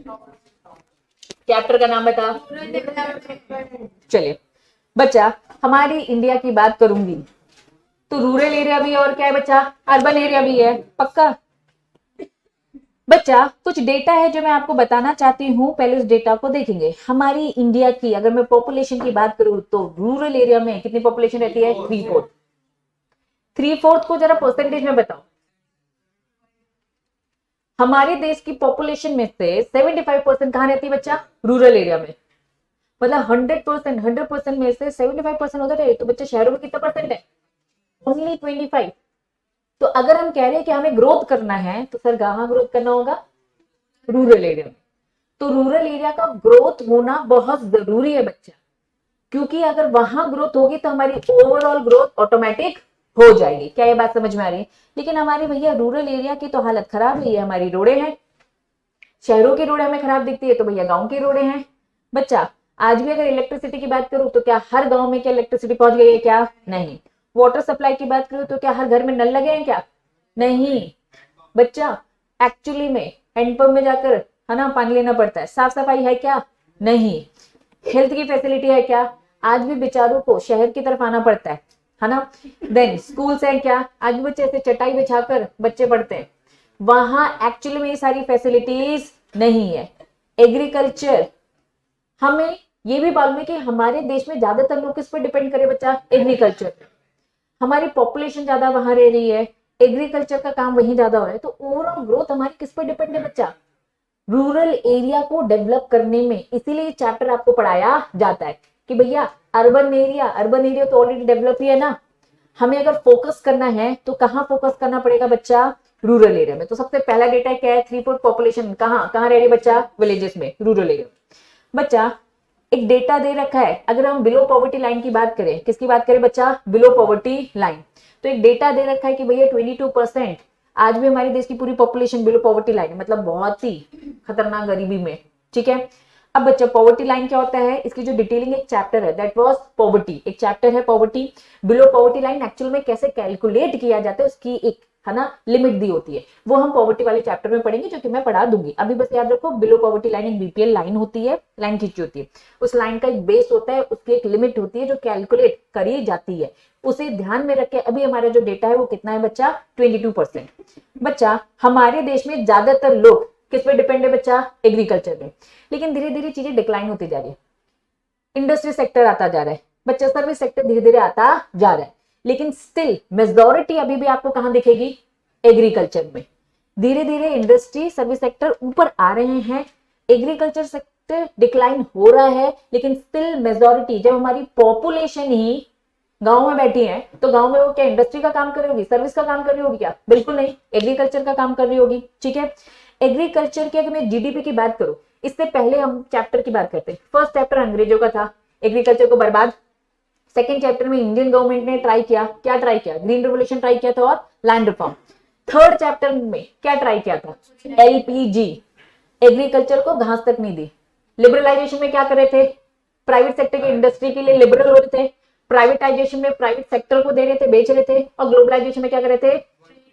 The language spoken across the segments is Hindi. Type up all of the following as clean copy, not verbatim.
चैप्टर का नाम बता। चलिए बच्चा, हमारी इंडिया की बात करूंगी तो रूरल एरिया भी है और क्या है बच्चा, अर्बन एरिया भी है, पक्का। बच्चा कुछ डेटा है जो मैं आपको बताना चाहती हूँ, पहले उस डेटा को देखेंगे। हमारी इंडिया की अगर मैं पॉपुलेशन की बात करूं तो रूरल एरिया में कितनी पॉपुलेशन रहती है, 3/4। 3/4 को जरा परसेंटेज में बताओ। हमारे देश की पॉपुलेशन में से 75% कहां रहती है बच्चा, रूरल एरिया में। मतलब 100% में से 75% उधर है, तो बच्चे शहरों में कितना परसेंट है, ओनली 25। तो अगर हम कह रहे हैं कि हमें ग्रोथ करना है तो सर कहां ग्रोथ करना होगा, रूरल एरिया में। तो रूरल एरिया का ग्रोथ होना बहुत जरूरी है बच्चा, क्योंकि अगर वहां ग्रोथ होगी तो हमारी ओवरऑल ग्रोथ ऑटोमेटिक हो जाएगी। क्या ये बात समझ में आ रही है? लेकिन हमारी भैया रूरल एरिया की तो हालत खराब है, हमारी रोडें हैं, शहरों की रोडें हमें खराब दिखती है तो भैया गांव की रोडें हैं। बच्चा आज भी अगर इलेक्ट्रिसिटी की बात करूं तो क्या हर गांव में क्या इलेक्ट्रिसिटी पहुंच गई है, क्या नहीं। वाटर सप्लाई की बात करूं तो क्या हर घर में नल लगे हैं, क्या नहीं। बच्चा एक्चुअली में हैंडपंप में जाकर है ना पानी लेना पड़ता है, साफ सफाई है क्या, नहीं। हेल्थ की फैसिलिटी है क्या, आज भी बेचारों को शहर की तरफ आना पड़ता है ना। देन स्कूल्स है क्या, आज भी बच्चे ऐसे चटाई बिछाकर बच्चे पढ़ते हैं, वहां एक्चुअली में ये सारी फैसिलिटीज नहीं है। एग्रीकल्चर, हमें ये भी मालूम है कि हमारे देश में ज्यादातर लोग किस पर डिपेंड करे बच्चा, एग्रीकल्चर। हमारी पॉपुलेशन ज्यादा वहां रह रही है, एग्रीकल्चर का काम वहीं ज्यादा हो रहा है, तो ओवरऑल ग्रोथ हमारी किस पर डिपेंड है बच्चा, रूरल एरिया को डेवलप करने में। इसीलिए चैप्टर आपको पढ़ाया जाता है कि भैया अर्बन एरिया तो ऑलरेडी डेवलप ही है ना, हमें अगर फोकस करना है तो कहां फोकस करना पड़ेगा बच्चा, रूरल एरिया में। तो सबसे पहला डेटा क्या है, 3/4 पॉपुलेशन कहां कहां रह रही है बच्चा, विलेजेस में, रूरल एरिया। बच्चा एक डेटा दे रखा है, अगर हम बिलो पॉवर्टी लाइन की बात करें, किसकी बात करें बच्चा, बिलो पॉवर्टी लाइन। तो एक डेटा दे रखा है कि भैया 22% आज भी हमारे देश की पूरी पॉपुलेशन बिलो पॉवर्टी लाइन है, मतलब बहुत ही खतरनाक गरीबी में। ठीक है, अब बच्चा पॉवर्टी लाइन क्या होता है, इसकी जो डिटेलिंग एक चैप्टर है, दैट वाज पॉवर्टी, एक चैप्टर है poverty. Below poverty line actual में कैसे कैलकुलेट किया जाता है, उसकी एक है ना लिमिट दी होती है, वो हम पॉवर्टी वाले चैप्टर में पढ़ेंगे, जो कि मैं पढ़ा दूंगी। अभी बस याद रखो, बिलो पॉवर्टी लाइन एक बीपीएल लाइन होती है, लाइन खींची होती है, उस लाइन का एक बेस होता है, उसकी एक लिमिट होती है जो कैलकुलेट करी जाती है, उसे ध्यान में रख के अभी हमारा जो डेटा है वो कितना है बच्चा, 22%। बच्चा हमारे देश में ज्यादातर लोग किस पे डिपेंड है बच्चा, एग्रीकल्चर में। लेकिन धीरे धीरे चीजें डिक्लाइन होती जा रही है, इंडस्ट्री सेक्टर आता जा रहा है बच्चा, सर्विस सेक्टर धीरे धीरे आता जा रहा है, लेकिन स्टिल मेजॉरिटी अभी भी आपको कहां दिखेगी, एग्रीकल्चर में। धीरे धीरे इंडस्ट्री सर्विस सेक्टर ऊपर आ रहे हैं, एग्रीकल्चर सेक्टर डिक्लाइन हो रहा है, लेकिन स्टिल मेजॉरिटी, जब हमारी पॉपुलेशन ही गांव में बैठी है तो गांव में वो क्या इंडस्ट्री का काम कर रही होगी, सर्विस का काम कर रही होगी, क्या बिल्कुल नहीं, एग्रीकल्चर का काम कर रही होगी। ठीक है, एग्रीकल्चर की अगर मैं जीडीपी की बात करूं, इससे पहले हम चैप्टर की बात करते हैं। फर्स्ट चैप्टर अंग्रेजों का था, एग्रीकल्चर को बर्बाद। सेकंड चैप्टर में इंडियन गवर्नमेंट ने ट्राई किया, क्या ट्राई किया, ग्रीन रेवोल्यूशन ट्राई किया था और लैंड रिफॉर्म। थर्ड चैप्टर में क्या ट्राई किया था, एलपीजी, एग्रीकल्चर को घास तक नहीं दी। लिबरलाइजेशन में क्या कर रहे थे, प्राइवेट सेक्टर की इंडस्ट्री के लिए लिबरल हो रहे थे, प्राइवेटाइजेशन में प्राइवेट सेक्टर को दे रहे थे, बेच रहे थे, और ग्लोबलाइजेशन में क्या कर रहे थे,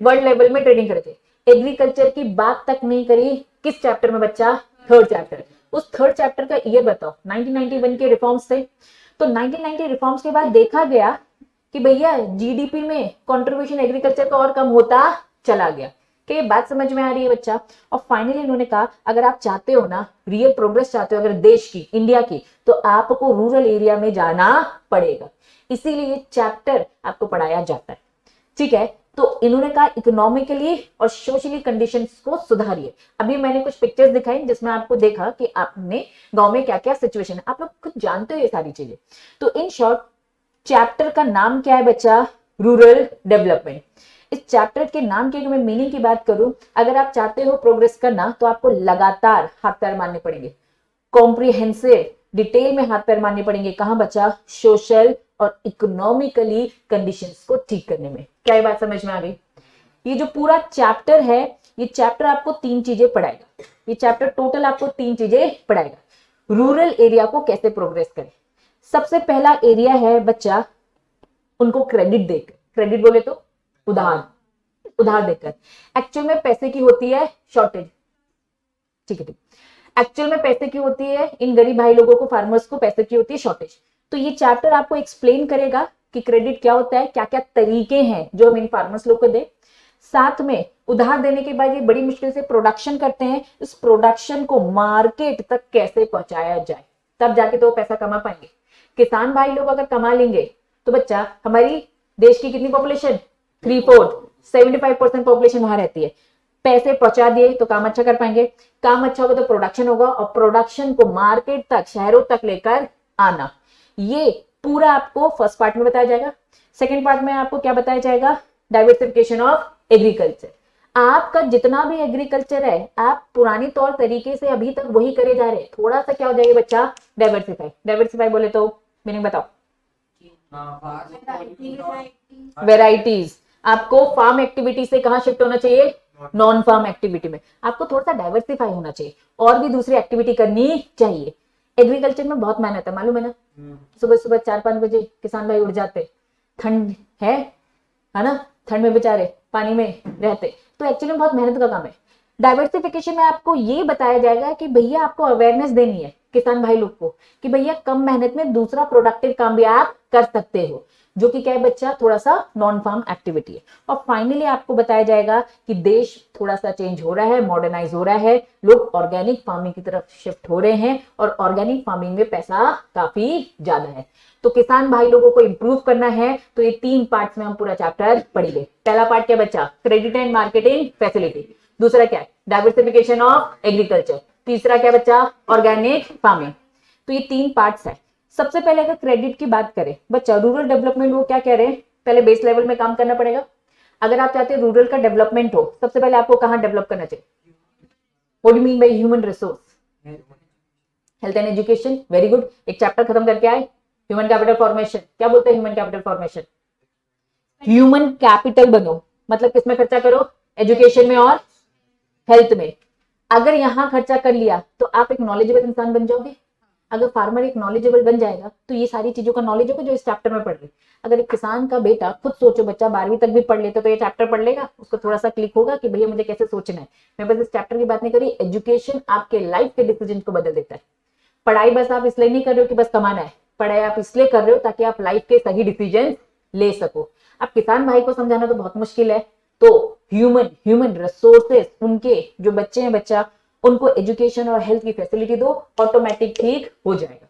वर्ल्ड लेवल में ट्रेडिंग कर रहे थे। एग्रीकल्चर की बात तक नहीं करी, किस चैप्टर में बच्चा, थर्ड चैप्टर। उस थर्ड चैप्टर का ईयर बताओ, 1991 के रिफॉर्म्स थे। तो 1990 रिफॉर्म्स के बाद देखा गया कि भैया जीडीपी में कंट्रीब्यूशन एग्रीकल्चर का और कम होता चला गया। कि ये बात समझ में आ रही है बच्चा? और फाइनली इन्होंने कहा अगर आप चाहते हो ना रियल प्रोग्रेस चाहते हो अगर देश की, इंडिया की, तो आपको रूरल एरिया में जाना पड़ेगा। इसीलिए चैप्टर आपको पढ़ाया जाता है। ठीक है, तो इन्होंने कहा इकोनॉमिकली और सोशली कंडीशंस को सुधारिए। अभी मैंने कुछ पिक्चर्स दिखाई जिसमें आपको देखा कि आपने गांव में क्या क्या सिचुएशन है, आप लोग खुद जानते हो ये सारी चीजें। तो इन शॉर्ट चैप्टर का नाम क्या है बच्चा, रूरल डेवलपमेंट। इस चैप्टर के नाम की अगर मैं मीनिंग की बात करूं, अगर आप चाहते हो प्रोग्रेस करना तो आपको लगातार हाथ पैर मारने पड़ेंगे, कॉम्प्रिहेंसिव डिटेल में हाथ पैर मारने पड़ेंगे। कहां बच्चा, सोशल और इकोनॉमिकली कंडीशंस को ठीक करने में। क्या ये बात समझ में आ गई? ये जो पूरा चैप्टर है, ये चैप्टर आपको 3 चीजें पढ़ाएगा। ये चैप्टर टोटल आपको 3 चीजें पढ़ाएगा। रूरल एरिया को कैसे प्रोग्रेस करें, सबसे पहला एरिया है बच्चा उनको क्रेडिट देकर, क्रेडिट बोले तो उधार, उधार देकर। एक्चुअल में पैसे की होती है शॉर्टेज, ठीक है। एक्चुअल में पैसे की होती है इन गरीब भाई लोगों को, फार्मर्स को पैसे की होती है शॉर्टेज। तो ये चैप्टर आपको एक्सप्लेन करेगा कि क्रेडिट क्या होता है, क्या क्या तरीके हैं जो हम इन फार्मर्स लोग को दे। साथ में उधार देने के बाद ये बड़ी मुश्किल से प्रोडक्शन करते हैं, इस प्रोडक्शन को मार्केट तक कैसे पहुंचाया जाए, तब जाके तो वो पैसा कमा पाएंगे। किसान भाई लोग अगर कमा लेंगे तो बच्चा हमारी देश की कितनी पॉपुलेशन, 3/4, 75% पॉपुलेशन वहां रहती है। पैसे पहुंचा दिए तो काम अच्छा कर पाएंगे, काम अच्छा होगा तो प्रोडक्शन होगा, और प्रोडक्शन को मार्केट तक, शहरों तक लेकर आना। ये पूरा आपको फर्स्ट पार्ट में बताया जाएगा। सेकंड पार्ट में आपको क्या बताया जाएगा, डाइवर्सिफिकेशन ऑफ एग्रीकल्चर। आपका जितना भी एग्रीकल्चर है आप पुरानी तौर तरीके से अभी तक वही करे जा रहे हैं, थोड़ा सा क्या हो जाएगा बच्चा, डाइवर्सिफाई। डाइवर्सिफाई बोले तो मीनिंग बताओ, वेराइटीज। आपको फार्म एक्टिविटी से कहां शिफ्ट होना चाहिए, नॉन फार्म एक्टिविटी में। आपको थोड़ा सा डाइवर्सिफाई होना चाहिए और भी दूसरी एक्टिविटी करनी चाहिए। एग्रीकल्चर में बहुत मेहनत है, मालूम है ना। सुबह सुबह 4-5 बजे किसान भाई उठ जाते, ठंड है ना, ठंड में बेचारे पानी में रहते, तो एक्चुअली बहुत मेहनत का काम है। डाइवर्सिफिकेशन में आपको ये बताया जाएगा कि भैया आपको अवेयरनेस देनी है किसान भाई लोग को कि भैया कम मेहनत में दूसरा प्रोडक्टिव काम भी आप कर सकते हो, जो कि क्या है बच्चा, थोड़ा सा नॉन फार्म एक्टिविटी है। और फाइनली आपको बताया जाएगा कि देश थोड़ा सा चेंज हो रहा है, मॉडर्नाइज हो रहा है, लोग ऑर्गेनिक फार्मिंग की तरफ शिफ्ट हो रहे हैं और ऑर्गेनिक फार्मिंग में पैसा काफी ज्यादा है। तो किसान भाई लोगों को इंप्रूव करना है तो ये 3 पार्ट्स में हम पूरा चैप्टर पढ़ेंगे। पहला पार्ट क्या बच्चा, क्रेडिट एंड मार्केटिंग फैसिलिटी। दूसरा क्या है, डाइवर्सिफिकेशन ऑफ एग्रीकल्चर। तीसरा क्या बच्चा, ऑर्गेनिक फार्मिंग। तो ये 3 पार्ट्स है। सबसे पहले अगर क्रेडिट की बात करें बच्चा, रूरल डेवलपमेंट वो क्या कह रहे हैं, पहले बेस लेवल में काम करना पड़ेगा। अगर आप चाहते हैं रूरल का डेवलपमेंट हो, सबसे पहले आपको कहां डेवलप करना चाहिए, what do mean by human resource, health and education. Very good, एक चैप्टर खत्म करके आए। ह्यूमन कैपिटल फॉर्मेशन, क्या बोलते हैं human capital formation, human capital बनो, मतलब किसमें खर्चा करो, एजुकेशन में और हेल्थ में। अगर यहां खर्चा कर लिया तो आप एक नॉलेजेबल इंसान बन जाओगे। अगर फार्मर एक नॉलेजेबल बन जाएगा तो ये सारी चीजों का नॉलेज होगा जो इस चैप्टर में पढ़ रहे। अगर एक किसान का बेटा, खुद सोचो बच्चा 12वीं तक भी पढ़ लेता तो ये चैप्टर पढ़ लेगा, उसको थोड़ा सा क्लिक होगा कि भैया मुझे कैसे सोचना है। मैं बस इस चैप्टर की बात नहीं करी, एजुकेशन आपके लाइफ के डिसीजन को बदल देता है। पढ़ाई बस आप इसलिए नहीं कर रहे हो कि बस कमाना है, पढ़ाई आप इसलिए कर रहे हो ताकि आप लाइफ के सही डिसीजन ले सको। अब किसान भाई को समझाना तो बहुत मुश्किल है, तो ह्यूमन रिसोर्सेस, उनके जो बच्चे हैं बच्चा, उनको एजुकेशन और हेल्थ की फैसिलिटी दो, ऑटोमेटिक ठीक हो जाएगा।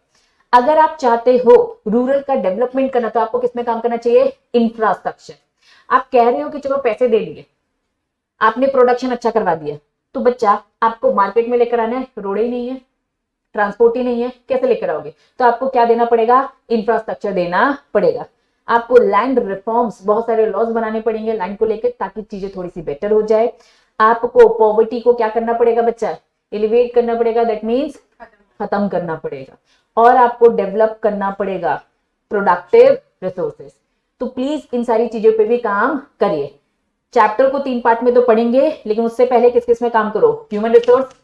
अगर आप चाहते हो रूरल का डेवलपमेंट करना तो आपको किसमें काम करना चाहिए, इंफ्रास्ट्रक्चर। आप कह रहे हो कि चलो पैसे दे दिए, आपने प्रोडक्शन अच्छा करवा दिया, तो बच्चा आपको मार्केट में लेकर आना है, रोड ही नहीं है, ट्रांसपोर्ट ही नहीं है, कैसे लेकर आओगे, तो आपको क्या देना पड़ेगा, इंफ्रास्ट्रक्चर देना पड़ेगा। आपको लैंड रिफॉर्म्स, बहुत सारे लॉज बनाने पड़ेंगे लैंड को लेकर ताकि चीजें थोड़ी सी बेटर हो जाए। आपको पॉवर्टी को क्या करना पड़ेगा बच्चा, एलिवेट करना पड़ेगा, दैट मीन्स खत्म करना पड़ेगा। और आपको डेवलप करना पड़ेगा प्रोडक्टिव रिसोर्सेस। तो प्लीज इन सारी चीजों पे भी काम करिए। चैप्टर को 3 पार्ट में तो पढ़ेंगे, लेकिन उससे पहले किस किस में काम करो, ह्यूमन रिसोर्स,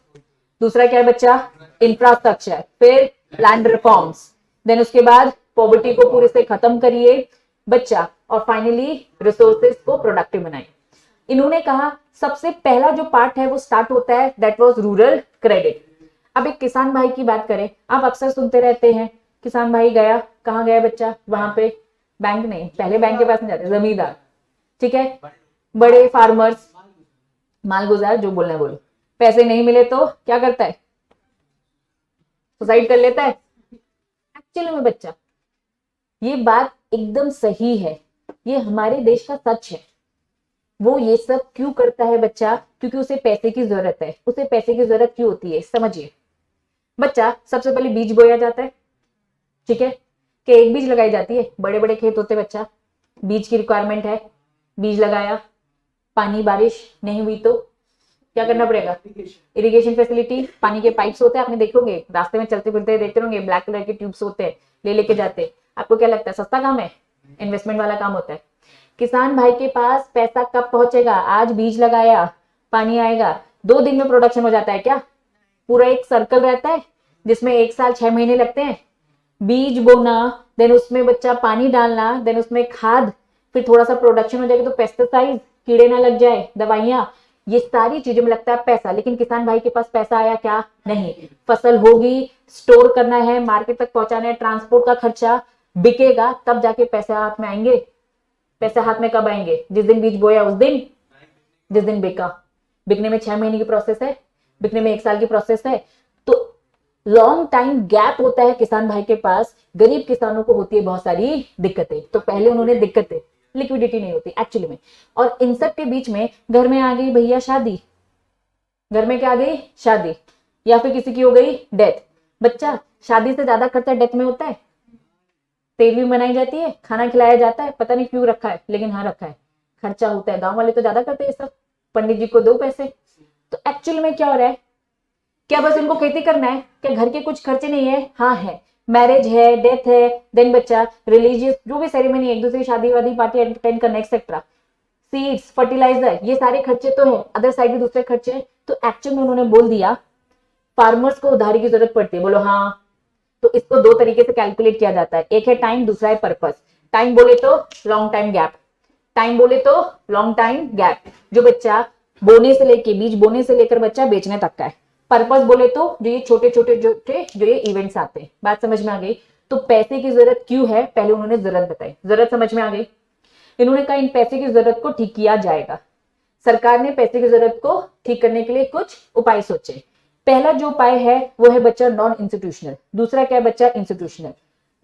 दूसरा क्या है बच्चा, इंफ्रास्ट्रक्चर, फिर लैंड रिफॉर्म्स, देन उसके बाद पॉवर्टी को पूरे से खत्म करिए बच्चा, और फाइनली रिसोर्सेस को प्रोडक्टिव बनाइए। इन्होंने कहा सबसे पहला जो पार्ट है वो स्टार्ट होता है, दैट वाज रूरल क्रेडिट। अब एक किसान भाई की बात करें, आप अक्सर सुनते रहते हैं किसान भाई गया, कहाँ गया बच्चा, वहां पे बैंक नहीं, पहले बैंक के पास नहीं जाते, जमींदार, ठीक है, बड़े फार्मर्स, मालगुजार, जो बोलना है बोलो। पैसे नहीं मिले तो क्या करता है, सुसाइड कर लेता है। एक्चुअली में बच्चा ये बात एकदम सही है, ये हमारे देश का सच है। वो ये सब क्यों करता है बच्चा, क्योंकि उसे पैसे की जरूरत है। उसे पैसे की जरूरत क्यों होती है, समझिए बच्चा। सबसे पहले बीज बोया जाता है, ठीक है, कि एक बीज लगाई जाती है, बड़े बड़े खेत होते बच्चा, बीज की रिक्वायरमेंट है, बीज लगाया, पानी बारिश नहीं हुई तो क्या करना पड़ेगा, इरिगेशन फैसिलिटी, पानी के पाइप्स होते हैं, आपने देखोगे रास्ते में चलते फिरते देखते होंगे, ब्लैक कलर के ट्यूब्स होते हैं, ले लेके जाते। आपको क्या लगता है सस्ता काम है, इन्वेस्टमेंट वाला काम होता है। किसान भाई के पास पैसा कब पहुंचेगा, आज बीज लगाया, पानी आएगा, 2 दिन में प्रोडक्शन हो जाता है क्या, पूरा एक सर्कल रहता है जिसमें 1 साल 6 महीने लगते हैं। बीज बोना, देन उसमें बच्चा पानी डालना, देन उसमें खाद, फिर थोड़ा सा प्रोडक्शन हो जाएगा तो पेस्टिसाइड, कीड़े ना लग जाए, दवाइयां, ये सारी चीजों में लगता है पैसा, लेकिन किसान भाई के पास पैसा आया क्या? नहीं। फसल होगी, स्टोर करना है, मार्केट तक पहुंचाना है, ट्रांसपोर्ट का खर्चा, बिकेगा तब जाके पैसे हाथ में आएंगे। पैसे हाथ में कब आएंगे? जिस दिन बीज बोया उस दिन, जिस दिन बिका। बिकने में 6 महीने की प्रोसेस है, बिकने में 1 साल की प्रोसेस है। तो लॉन्ग टाइम गैप होता है किसान भाई के पास। गरीब किसानों को होती है बहुत सारी दिक्कतें। तो पहले उन्होंने दिक्कतें, लिक्विडिटी नहीं होती एक्चुअली में, और इन सब के बीच में घर में आ गई भैया शादी, घर में क्या आ गई? शादी, या फिर किसी की हो गई डेथ। बच्चा, शादी से ज्यादा खर्चा डेथ में होता है। तेल भी बनाई जाती है, खाना खिलाया जाता है, पता नहीं क्यों रखा है, लेकिन हाँ रखा है, खर्चा होता है। गांव वाले तो ज्यादा करते हैं सब, पंडित जी को दो पैसे। तो एक्चुअल में क्या हो रहा है? क्या बस उनको खेती करना है? क्या घर के कुछ खर्चे नहीं है? हाँ है, मैरिज है, डेथ है, देन बच्चा रिलीजियस जो भी सेरेमनी, एक दूसरी शादी वादी पार्टी अटेंड करना एक्सेट्रा, सीड्स, फर्टिलाइजर, ये सारे खर्चे तो है। अदर साइड भी दूसरे खर्चे हैं। तो एक्चुअल में उन्होंने बोल दिया फार्मर्स को उधारी की जरूरत पड़ती है। बोलो हाँ। तो इसको 2 तरीके से कैलकुलेट किया जाता है, एक है टाइम, दूसरा है पर्पस। टाइम बोले तो लॉन्ग टाइम गैप, टाइम बोले तो लॉन्ग टाइम गैप, जो बच्चा बोने से लेके, बीज बोने से लेकर बच्चा बेचने तक का है। पर्पस बोले तो जो ये छोटे छोटे जो ये इवेंट्स आते हैं। बात समझ में आ गई? तो पैसे की जरूरत क्यों है, पहले उन्होंने जरूरत बताई। जरूरत समझ में आ गई? इन्होंने कहा इन पैसे की जरूरत को ठीक किया जाएगा। सरकार ने पैसे की जरूरत को ठीक करने के लिए कुछ उपाय सोचे। पहला जो उपाय है वो है बच्चा नॉन इंस्टीट्यूशनल। दूसरा क्या है बच्चा? इंस्टीट्यूशनल।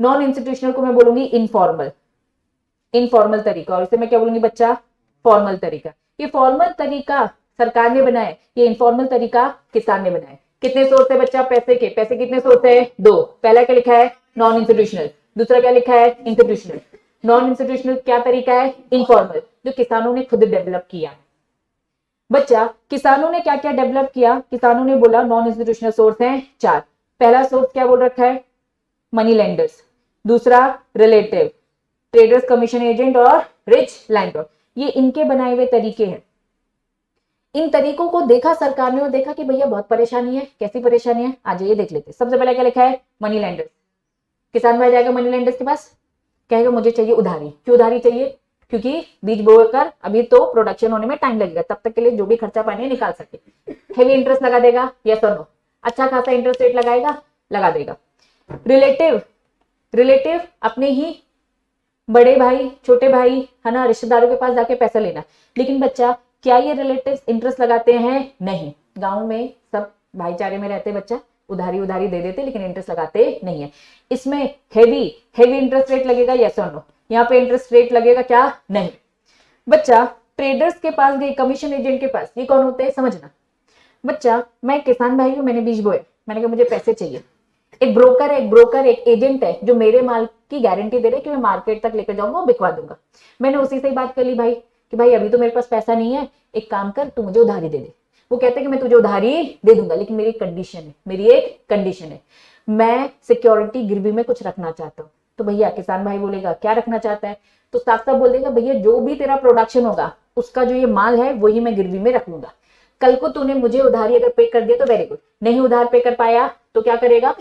नॉन इंस्टीट्यूशनल को मैं बोलूंगी इनफॉर्मल, इनफॉर्मल तरीका, और इसे मैं क्या बोलूंगी बच्चा? फॉर्मल तरीका। ये फॉर्मल तरीका सरकार ने बनाया, ये इनफॉर्मल तरीका किसान ने बनाया। कितने सोर्स है बच्चा पैसे के? पैसे कितने सोर्स है? 2। पहला क्या लिखा है? Non institutional. दूसरा क्या लिखा है? इंस्टीट्यूशनल। नॉन इंस्टीट्यूशनल क्या तरीका है? इनफॉर्मल, जो किसानों ने खुद डेवलप किया। बच्चा, किसानों ने क्या क्या डेवलप किया? किसानों ने बोला नॉन इंस्टीट्यूशनल सोर्स हैं 4। पहला सोर्स क्या बोल रखा है? Money lenders. दूसरा रिलेटिव, ट्रेडर्स, कमीशन एजेंट और रिच लैंडलॉर्ड। ये इनके बनाए हुए तरीके हैं। इन तरीकों को देखा सरकार ने और देखा कि भैया बहुत परेशानी है। कैसी परेशानी है? आ जाइए देख लेते हैं। सबसे पहले क्या लिखा है? Money lenders. किसान भाई जाएगा मनी लेंडर्स के पास, कहेगा मुझे चाहिए उधारी। क्यों उधारी चाहिए? क्योंकि बीज बोकर अभी तो प्रोडक्शन होने में टाइम लगेगा, तब तक के लिए जो भी खर्चा पानी निकाल सके। हेवी इंटरेस्ट लगा देगा, यस और नो? अच्छा खासा इंटरेस्ट रेट लगाएगा, लगा देगा। रिलेटिव, रिलेटिव अपने ही बड़े भाई, छोटे भाई, है ना, रिश्तेदारों के पास जाके पैसा लेना। लेकिन बच्चा, क्या ये रिलेटिव्स इंटरेस्ट लगाते हैं? नहीं। गांव में सब भाईचारे में रहते बच्चा, उधारी उधारी दे देते, लेकिन इंटरेस्ट लगाते नहीं है। इसमें हेवी हेवी इंटरेस्ट रेट लगेगा, यस और नो? यहाँ पे इंटरेस्ट रेट लगेगा क्या? नहीं। बच्चा, ट्रेडर्स के पास गई, कमीशन एजेंट के पास, ये कौन होते हैं समझना। बच्चा, मैं किसान भाई हूं, मैंने बीज बोए, मैंने कहा मुझे पैसे चाहिए। एक ब्रोकर है, एक ब्रोकर, एक एजेंट है जो मेरे माल की गारंटी दे रहे कि मैं मार्केट तक लेकर जाऊंगा और बिकवा दूंगा। मैंने उसी से ही बात कर ली भाई कि भाई अभी तो मेरे पास पैसा नहीं है, एक काम कर तू मुझे उधारी दे दे। वो कहते हैं कि मैं तुझे उधारी दे दूंगा, लेकिन मेरी एक कंडीशन है, मेरी एक कंडीशन है, मैं सिक्योरिटी गिरवी में कुछ रखना चाहता हूँ। तो भैया किसान भाई बोलेगा क्या रखना चाहता है? तो साफ साफ बोल देगा भैया जो भी तेरा प्रोडक्शन होगा उसका जो ये माल है वही मैं गिरवी में रख लूंगा। कल को तूने मुझे उधारी अगर पे कर दिया तो वेरी गुड, नहीं उधार पे कर पाया तो क्या करेगा?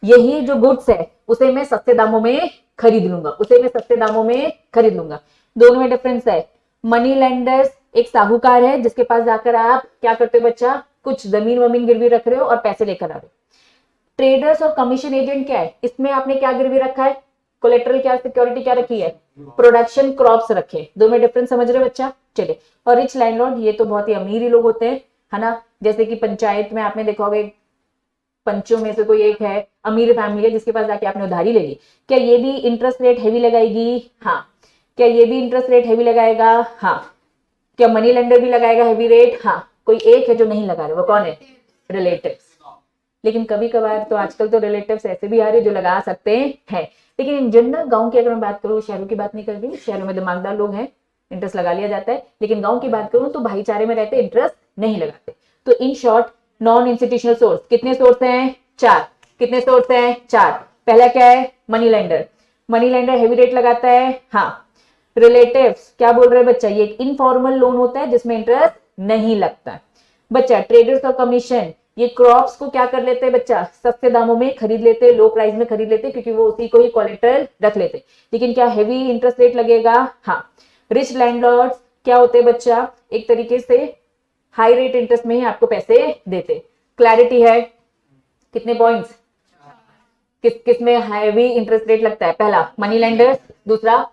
यही जो गुड्स है उसे मैं सस्ते दामों में खरीद लूंगा, उसे मैं सस्ते दामों में खरीद लूंगा। दोनों में डिफरेंस है। मनी लेंडर्स एक साहूकार है जिसके पास जाकर आप क्या करते हो बच्चा? कुछ जमीन वमीन गिरवी रख रहे हो और पैसे लेकर आ रहे हो। ट्रेडर्स और कमीशन एजेंट क्या है? इसमें आपने क्या गिरवी रखा है? कोलेट्रल क्या, सिक्योरिटी क्या रखी है? प्रोडक्शन क्रॉप्स रखे। दोनों में डिफरेंस समझ रहे हो बच्चा? चलिए। और रिच लैंडलॉर्ड, ये तो बहुत ही अमीर ही लोग होते हैं, है ना। जैसे कि पंचायत में आपने देखा होगा पंचों में से कोई एक है, अमीर फैमिली है जिसके पास जाके आपने उधारी ले ली। क्या ये भी इंटरेस्ट रेट हेवी लगाएगी? हाँ। क्या ये भी इंटरेस्ट रेट हेवी लगाएगा? हाँ। क्या मनी लेंडर भी लगाएगा हेवी रेट? हाँ। कोई एक है जो नहीं लगा रहे, वो कौन है? रिलेटिव्स। लेकिन कभी कभार तो आजकल तो रिलेटिव्स ऐसे भी आ रहे जो लगा सकते हैं, लेकिन इन जनरल गांव की अगर मैं बात करूँ, शहरों की बात नहीं कर रही, शहरों में दिमागदार लोग हैं, इंटरेस्ट लगा लिया जाता है, लेकिन गांव की बात करूं तो भाईचारे में रहते इंटरेस्ट नहीं लगाते। तो in short non institutional source कितने सोर्स हैं? 4। कितने सोर्स हैं? 4। पहला क्या है? Money lender. Money lender heavy rate लगाता है, हाँ। रिलेटिव्स क्या बोल रहे हैं बच्चा? ये एक इनफॉर्मल लोन होता है जिसमें इंटरेस्ट नहीं लगता। बच्चा, ट्रेडर्स और कमीशन ये क्रॉप्स को क्या कर लेते हैं बच्चा? सस्ते दामों में खरीद लेते हैं, लो प्राइस में खरीद लेते हैं, क्योंकि वो उसी को ही कोलेटरल रख लेते हैं। लेकिन क्या हेवी इंटरेस्ट रेट लगेगा? हाँ। रिच लैंडलॉर्ड्स क्या होते हैं बच्चा? एक तरीके से हाई रेट इंटरेस्ट में ही आपको पैसे देते। क्लैरिटी है? कितने पॉइंट्स? किस किस में हैवी इंटरेस्ट रेट लगता है? पहला मनी लेंडर्स, दूसरा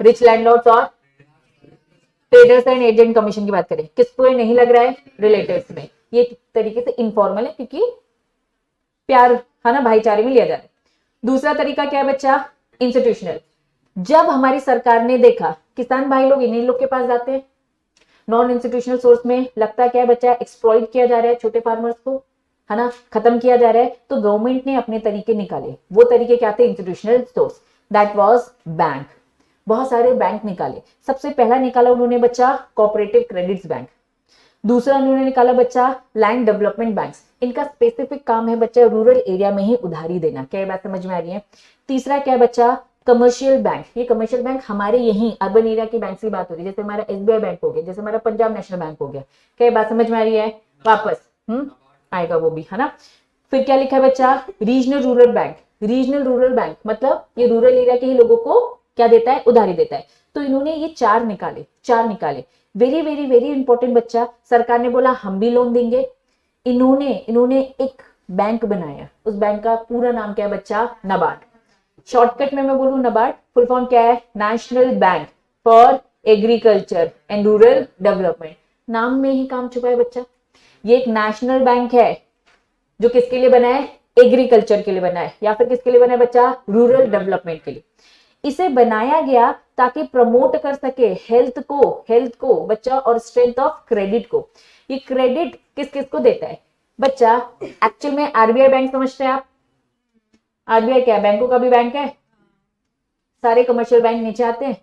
रिच लैंडलॉर्ड्स और ट्रेडर्स एंड एजेंट कमीशन की बात करें, किस पे नहीं लग रहा है? रिलेटिव्स में। ये तरीके से इनफॉर्मल है क्योंकि प्यार है ना, भाईचारे में लिया जा रहा है। दूसरा तरीका क्या है बच्चा? इंस्टीट्यूशनल। जब हमारी सरकार ने देखा किसान भाई लोग इन्हीं लोग के पास जाते हैं, नॉन इंस्टीट्यूशनल सोर्स में लगता क्या है बच्चा? एक्सप्लॉइट किया जा रहा है छोटे फार्मर्स को, है ना, खत्म किया जा रहा है। तो गवर्नमेंट ने अपने तरीके निकाले। वो तरीके क्या थे? Institutional source, that was bank. बहुत सारे बैंक निकाले। सबसे पहला निकाला उन्होंने बच्चा कोऑपरेटिव क्रेडिट्स बैंक। दूसरा उन्होंने निकाला बच्चा लैंड डेवलपमेंट बैंक्स। इनका स्पेसिफिक काम है बच्चा रूरल एरिया में ही उधारी देना। क्या ये बात समझ में आ रही है? तीसरा क्या है बच्चा? Commercial bank. ये कमर्शियल बैंक हमारे यही अर्बन एरिया की बैंक की बात हो रही है, जैसे हमारा एसबीआई बैंक हो गया, जैसे हमारा पंजाब नेशनल बैंक हो गया। क्या ये बात समझ में आ रही है? वापस आएगा वो भी, है ना। फिर क्या लिखा है बच्चा? Regional rural bank. Regional rural bank मतलब ये रूरल एरिया के ही लोगों को क्या देता है? उधारी देता है। तो इन्होंने ये चार निकाले। वेरी वेरी वेरी इंपॉर्टेंट बच्चा। सरकार ने बोला हम भी लोन देंगे। इन्होंने एक बैंक बनाया। उस बैंक का पूरा नाम क्या है बच्चा? नाबार्ड। शॉर्टकट में मैं बोलूं नाबार्ड, फुल फॉर्म क्या है? National bank for agriculture and rural development. नाम में ही काम छुपा है बच्चा। ये एक नेशनल बैंक है जो किसके लिए बना है? एग्रीकल्चर के लिए बना है, या फिर किसके लिए बना है बच्चा? रूरल डेवलपमेंट के लिए। इसे बनाया गया ताकि प्रमोट कर सके हेल्थ को बच्चा और स्ट्रेंथ ऑफ क्रेडिट को। ये क्रेडिट किस किस को देता है बच्चा? एक्चुअल में आरबीआई बैंक समझते हैं आप? आरबीआई क्या है? बैंकों का भी बैंक है। सारे कमर्शियल बैंक नीचे आते हैं,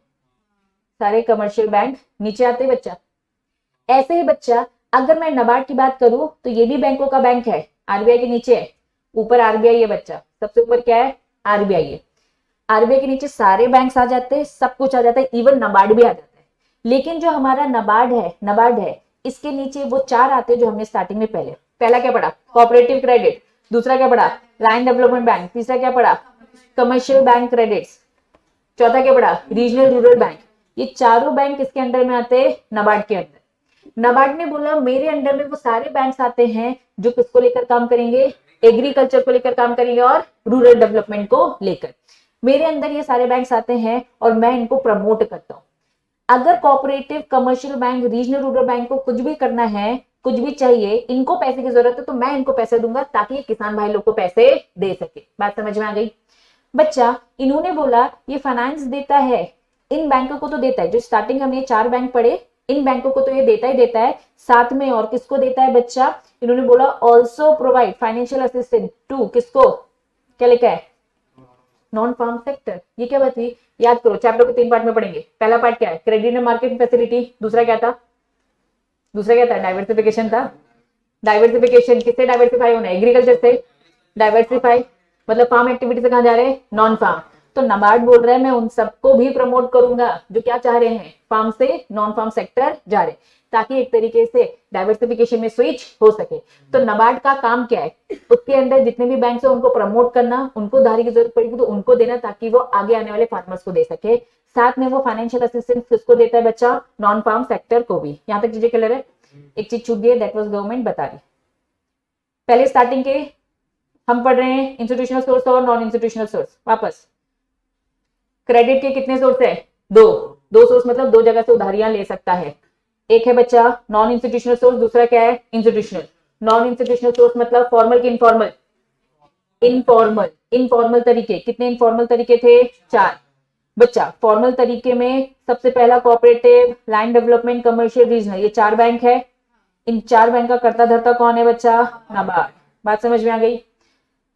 बच्चा। ऐसे ही बच्चा अगर मैं नाबार्ड की बात करूं तो ये भी बैंकों का बैंक है, आरबीआई के नीचे है। ऊपर आरबीआई है बच्चा, सबसे ऊपर क्या है? आरबीआई है। आरबीआई के नीचे सारे बैंक्स आ जाते हैं, सब कुछ आ जाता है, इवन नाबार्ड भी आ जाता है। लेकिन जो हमारा नाबार्ड है इसके नीचे वो चार आते हैं जो हमने स्टार्टिंग में पहला क्या पढ़ा? Cooperative credit. दूसरा क्या पढ़ा? Land development bank. तीसरा क्या पढ़ा? Commercial bank credits. चौथा क्या पढ़ा? Regional rural bank. ये चारों बैंक किसके अंडर में आते हैं? नाबार्ड के अंदर। नाबार्ड ने बोला मेरे अंडर में वो सारे बैंक्स आते हैं जो किसको लेकर काम करेंगे? एग्रीकल्चर को लेकर काम करेंगे और रूरल डेवलपमेंट को लेकर। मेरे अंदर ये सारे बैंक्स आते हैं और मैं इनको प्रमोट करता हूं। अगर cooperative, commercial bank, regional rural bank को कुछ भी करना है, कुछ भी चाहिए, इनको पैसे की जरूरत है, तो मैं इनको पैसे दूंगा ताकि किसान भाई लोग को पैसे दे सके। बात समझ में आ गई बच्चा? इन्होंने बोला ये फाइनेंस देता है, इन बैंकों को तो देता है, जो स्टार्टिंग हमने चार बैंक पढ़े, इन बैंकों को तो ये देता है, साथ में और किसको देता है बच्चा? इन्होंने बोला also provide financial assistance to किसको? क्या लिखा है? Non farm sector. ये क्या बात हुई? याद करो, चैप्टर को 3 पार्ट में पढ़ेंगे। पहला पार्ट क्या है? Credit and market facility. दूसरा क्या था? डाइवर्सिफिकेशन था। डाइवर्सिफिकेशन किससे डाइवर्सिफाई होना है? एग्रीकल्चर से। डाइवर्सिफाई मतलब फार्म एक्टिविटी से कहां जा रहे हैं? Non farm. तो नाबार्ड बोल रहा है मैं उन सबको भी प्रमोट करूंगा जो क्या चाह रहे हैं? फार्म से नॉन फार्म सेक्टर जा रहे, ताकि एक तरीके से डाइवर्सिफिकेशन में स्विच हो सके। तो नाबार्ड का काम क्या है? उसके अंदर जितने भी बैंक है उनको प्रमोट करना, उनको उधारी की जरूरत पड़ेगी तो उनको देना, ताकि वो आगे आने वाले फार्मर्स को दे सके। साथ में वो फाइनेंशियल असिस्टेंस किसको देता है बच्चा? नॉन फार्म सेक्टर को भी। यहां तक चीजें क्लियर है? एक चीज छूट गई है, दैट वाज गवर्नमेंट बता रही। पहले स्टार्टिंग के हम पढ़ रहे हैं इंस्टीट्यूशनल सोर्स और नॉन इंस्टीट्यूशनल सोर्स। वापस क्रेडिट के कितने सोर्स है? दो सोर्स, मतलब दो जगह से उधारियां ले सकता है। एक है बच्चा नॉन इंस्टीट्यूशनल सोर्स, दूसरा क्या है? इंस्टीट्यूशनल। नॉन इंस्टीट्यूशनल सोर्स मतलब फॉर्मल की इनफॉर्मल? इनफॉर्मल तरीके। कितने इनफॉर्मल तरीके थे? 4 बच्चा। फॉर्मल तरीके में सबसे पहला cooperative, land development, commercial, regional, ये 4 बैंक है। इन 4 बैंक का कर्ता धर्ता कौन है बच्चा? नाबार्ड। बात समझ में आ गई?